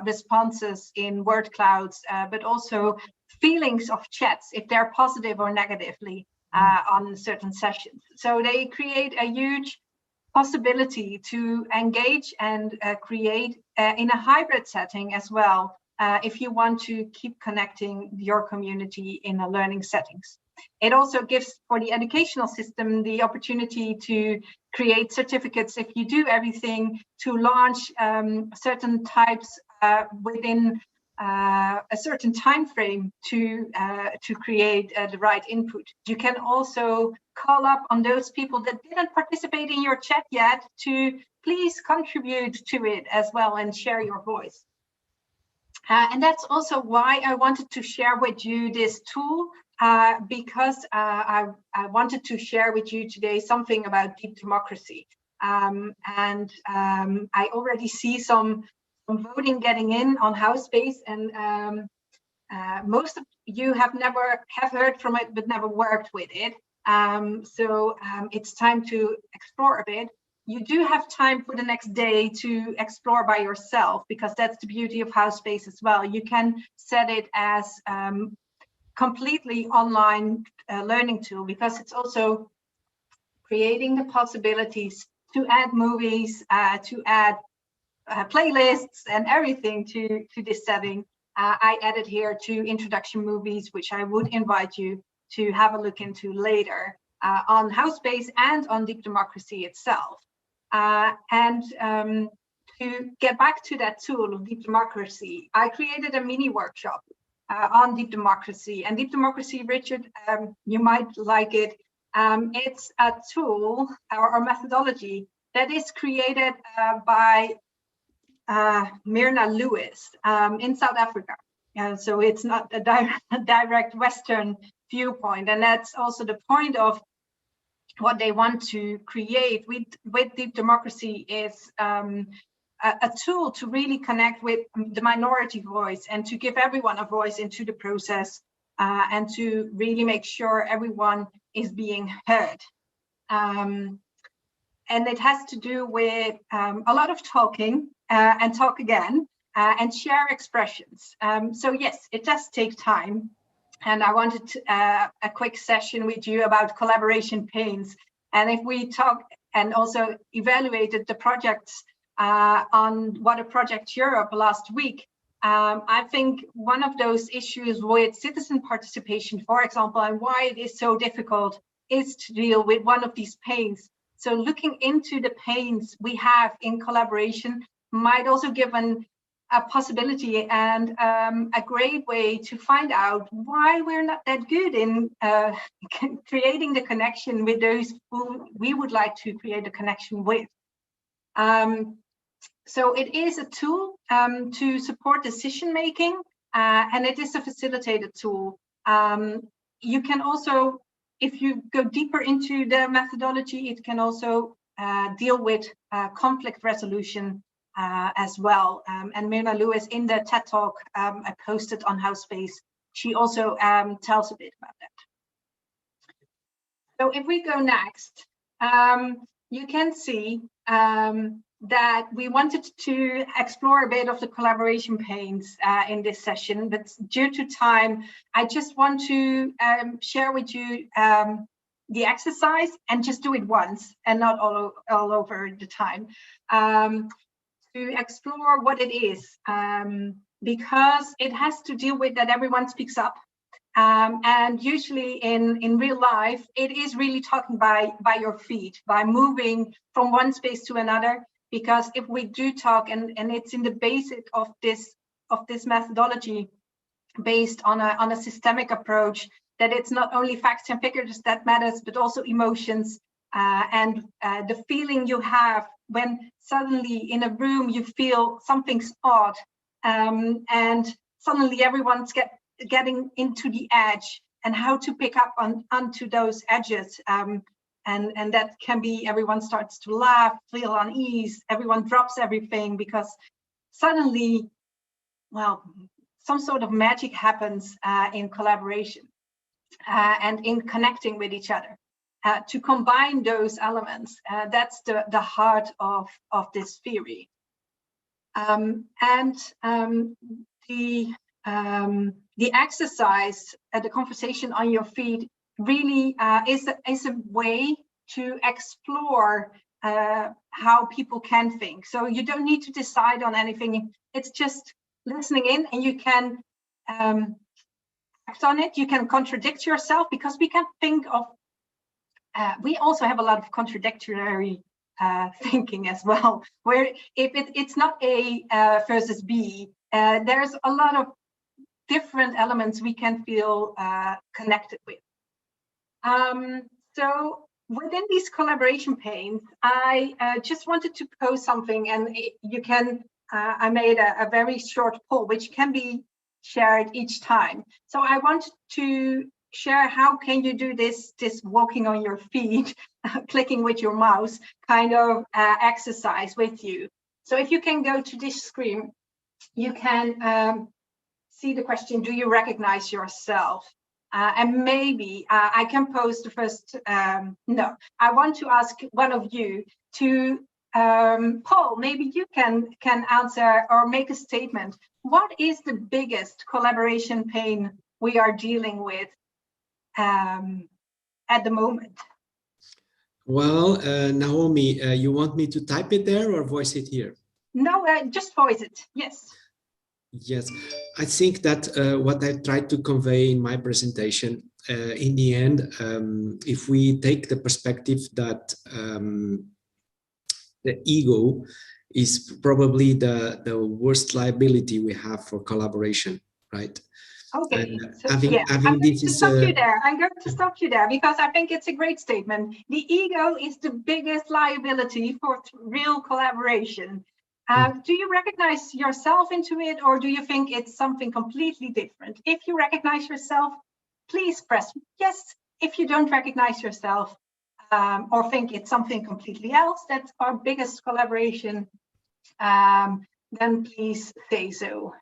responses in word clouds, but also feelings of chats, if they're positive or negatively on certain sessions. So they create a huge possibility to engage and create in a hybrid setting as well, if you want to keep connecting your community in a learning settings. It also gives for the educational system the opportunity to create certificates if you do everything, to launch certain types within a certain time frame to create the right input. You can also call up on those people that didn't participate in your chat yet to please contribute to it as well and share your voice. And that's also why I wanted to share with you this tool, because I wanted to share with you today something about deep democracy. I already see some voting getting in on house space, and most of you have heard from it, but never worked with it. So it's time to explore a bit. You do have time for the next day to explore by yourself, because that's the beauty of HowSpace as well. You can set it as completely online learning tool, because it's also creating the possibilities to add movies, to add playlists and everything to this setting. I added here 2 introduction movies, which I would invite you to have a look into later on HowSpace and on Deep Democracy itself. To get back to that tool of Deep Democracy, I created a mini workshop on Deep Democracy. And Deep Democracy, Richard, you might like it. It's a tool or methodology that is created by Myrna Lewis in South Africa. So it's not a direct Western viewpoint. And that's also the point of what they want to create with Deep Democracy is a tool to really connect with the minority voice and to give everyone a voice into the process and to really make sure everyone is being heard. And it has to do with a lot of talking and talk again and share expressions. So yes, it does take time. And I wanted a quick session with you about collaboration pains. And if we talk and also evaluated the projects on What a Project Europe last week, I think one of those issues with citizen participation, for example, and why it is so difficult is to deal with one of these pains. So looking into the pains we have in collaboration might also give a possibility and a great way to find out why we're not that good in creating the connection with those who we would like to create a connection with. So it is a tool to support decision making, and it is a facilitated tool. You can also, if you go deeper into the methodology, it can also deal with conflict resolution as well. And Myrna Lewis, in the TED Talk I posted on HowSpace, she also tells a bit about that. So if we go next, you can see that we wanted to explore a bit of the collaboration pains in this session, but due to time, I just want to share with you the exercise and just do it once and not all over the time. To explore what it is, because it has to deal with that everyone speaks up. And usually in real life, it is really talking by your feet, by moving from one space to another. Because if we do talk, and it's in the basic of this methodology, based on a systemic approach, that it's not only facts and figures that matters, but also emotions and the feeling you have when suddenly in a room you feel something's odd, and suddenly everyone's getting into the edge, and how to pick up onto those edges. And that can be everyone starts to laugh, feel unease, everyone drops everything because suddenly, well, some sort of magic happens in collaboration and in connecting with each other. To combine those elements, that's the heart of this theory. The exercise, the conversation on your feet, really is a way to explore how people can think. So you don't need to decide on anything. It's just listening in, and you can act on it. You can contradict yourself, because we can think of, we also have a lot of contradictory thinking as well, where if it's not A versus B, there's a lot of different elements we can feel connected with. So within these collaboration pains, I just wanted to pose something, and you can, I made a very short poll, which can be shared each time. So I want to share how can you do this walking on your feet, clicking with your mouse kind of exercise with you. So if you can go to this screen, you can see the question, do you recognize yourself? And maybe I can pose the first, no, I want to ask one of you to, Paul, maybe you can answer or make a statement. What is the biggest collaboration pain we are dealing with at the moment? Well, Naomi, you want me to type it there or voice it here? No, just voice it, yes. Yes, I think that what I tried to convey in my presentation, in the end, if we take the perspective that the ego is probably the worst liability we have for collaboration, right? Okay, so having I'm going this to is stop you there. I'm going to stop you there because I think it's a great statement. The ego is the biggest liability for real collaboration. Do you recognize yourself into it, or do you think it's something completely different? If you recognize yourself, please press yes. If you don't recognize yourself or think it's something completely else, that's our biggest collaboration, then please say so.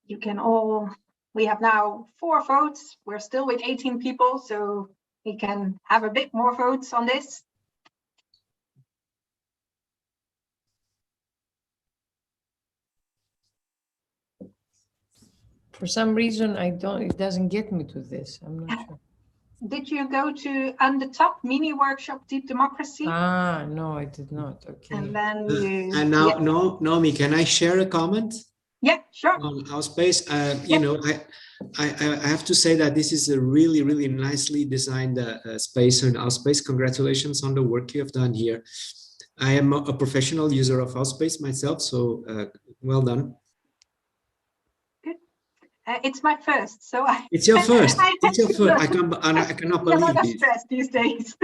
You can all, we have now 4 votes. We're still with 18 people, so we can have a bit more votes on this. For some reason, it doesn't get me to this. I'm not sure. Did you go to on the top mini workshop Deep Democracy? Ah, no, I did not. Okay. And then you. And now, yeah. Naomi, can I share a comment? Yeah, sure. On our space, you know, I have to say that this is a really, really nicely designed space in our space. Congratulations on the work you have done here. I am a professional user of our space myself, so well done. Good. It's my first, so it's your first. It's your first. I cannot believe I'm not this. stressed these days.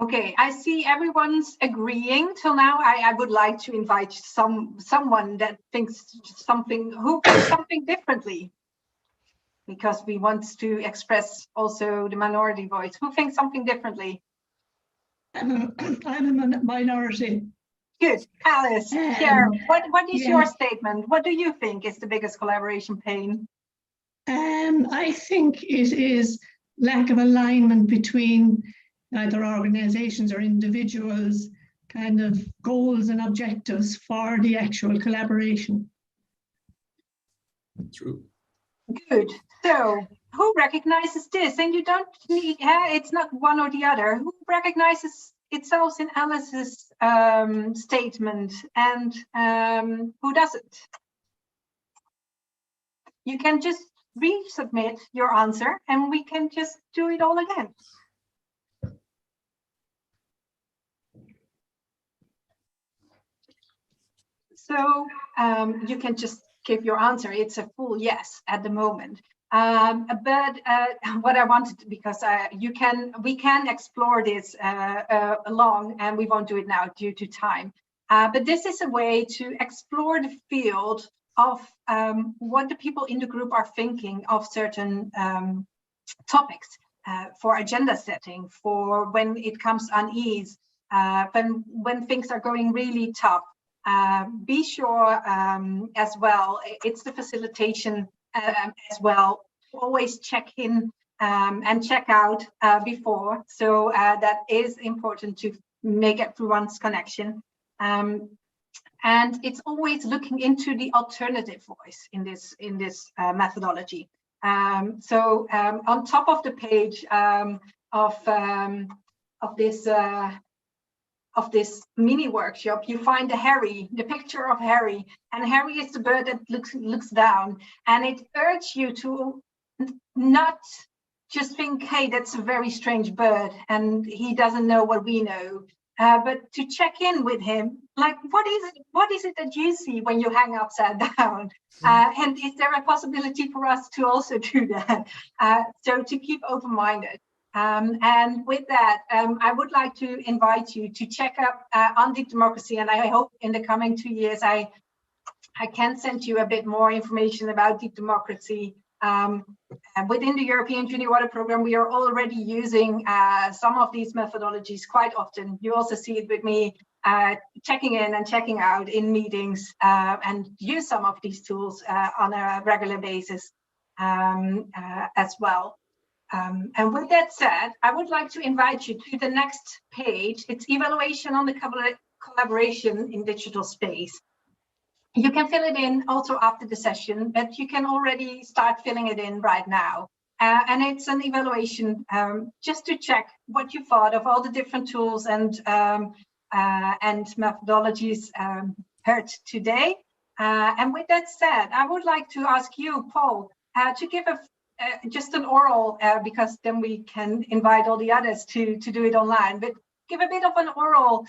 Okay, I see everyone's agreeing till now. I would like to invite someone that thinks something differently, because we want to express also the minority voice. Who thinks something differently? I'm a minority. Good, Alice. Pierre, what is your statement? What do you think is the biggest collaboration pain? I think it is lack of alignment between either organizations or individuals' kind of goals and objectives for the actual collaboration. True. Good. So who recognizes this? And you don't need, it's not one or the other. Who recognizes itself in Alice's statement, and who doesn't? You can just resubmit your answer and we can just do it all again. So you can just give your answer. It's a full yes at the moment. But what I wanted, because we can explore this along, and we won't do it now due to time. But this is a way to explore the field of what the people in the group are thinking of certain topics for agenda setting, for when it comes unease, when things are going really tough. Be sure as well, it's the facilitation as well, always check in and check out before. So that is important to make everyone's connection. And it's always looking into the alternative voice in this methodology. So on top of the page of this mini workshop, you find the picture of Harry, and Harry is the bird that looks down, and it urges you to not just think, hey, that's a very strange bird and he doesn't know what we know, but to check in with him, like, what is it that you see when you hang upside down? And is there a possibility for us to also do that? So to keep open-minded. And with that, I would like to invite you to check up on Deep Democracy, and I hope in the coming 2 years I can send you a bit more information about Deep Democracy And within the European Drinking Water Programme, we are already using some of these methodologies quite often. You also see it with me checking in and checking out in meetings and use some of these tools on a regular basis as well. And with that said, I would like to invite you to the next page. It's evaluation on the collaboration in digital space. You can fill it in also after the session, but you can already start filling it in right now. And it's an evaluation just to check what you thought of all the different tools and methodologies heard today. And with that said, I would like to ask you, Paul, to give just an oral, because then we can invite all the others to do it online, but give a bit of an oral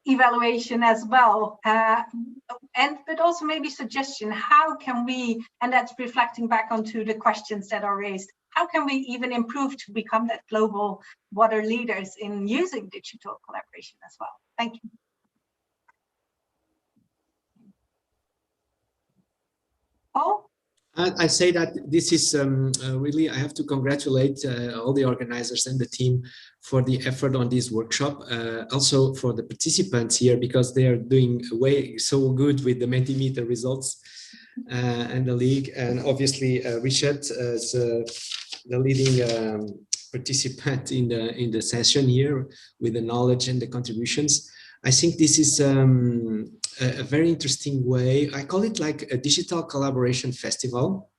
evaluation as well, but also maybe suggestion, how can we, and that's reflecting back onto the questions that are raised, how can we even improve to become that global water leaders in using digital collaboration as well? Thank you. Paul? I say that this is really, I have to congratulate all the organizers and the team for the effort on this workshop. Also for the participants here, because they are doing so good with the Mentimeter results and the league. And obviously Richard as the leading participant in the session here with the knowledge and the contributions. I think this is a very interesting way. I call it like a digital collaboration festival.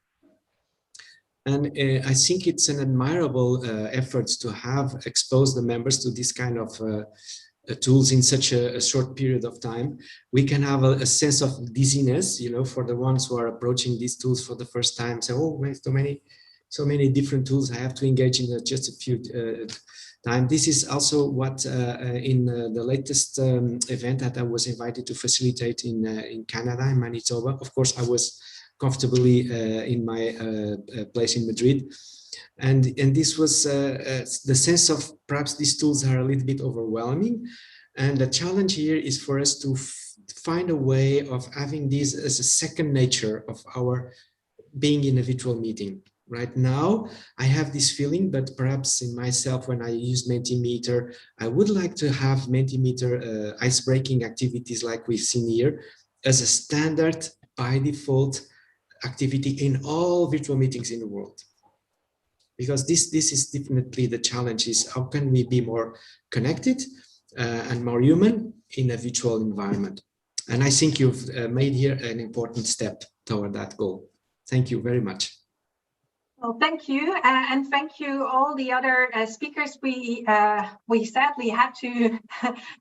And I think it's an admirable effort to have exposed the members to this kind of tools in such a short period of time. We can have a sense of dizziness, you know, for the ones who are approaching these tools for the first time. So, oh, so many different tools I have to engage in just a few time. This is also what in the latest event that I was invited to facilitate in Canada, in Manitoba. Of course, I was comfortably in my place in Madrid. And this was the sense of perhaps these tools are a little bit overwhelming. And the challenge here is for us to find a way of having this as a second nature of our being in a virtual meeting. Right now, I have this feeling, but perhaps in myself, when I use Mentimeter, I would like to have Mentimeter ice-breaking activities like we've seen here as a standard by default activity in all virtual meetings in the world. Because this is definitely the challenge, is how can we be more connected and more human in a virtual environment? And I think you've made here an important step toward that goal. Thank you very much. Well, thank you, and thank you all the other speakers. We sadly had to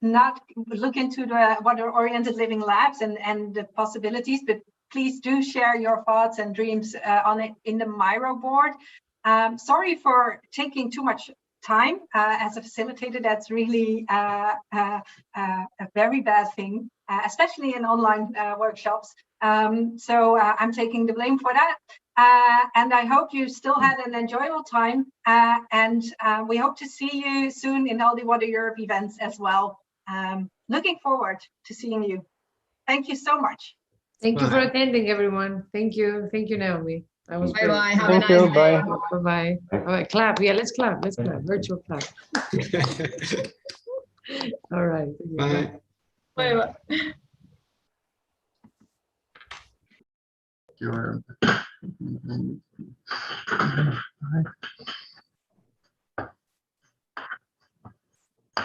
not look into the water-oriented living labs and the possibilities, but please do share your thoughts and dreams on it in the Miro board. Sorry for taking too much time as a facilitator. That's really a very bad thing, especially in online workshops. So I'm taking the blame for that. And I hope you still had an enjoyable time. And we hope to see you soon in all the Water Europe events as well. Looking forward to seeing you. Thank you so much. Thank you for attending, everyone. Thank you. Thank you, Naomi. That was great. Bye-bye. Have Thank a nice you. day. Bye. Bye-bye. All right, clap. Yeah, let's clap. Let's clap. Virtual clap. All right. Bye. Bye-bye. You're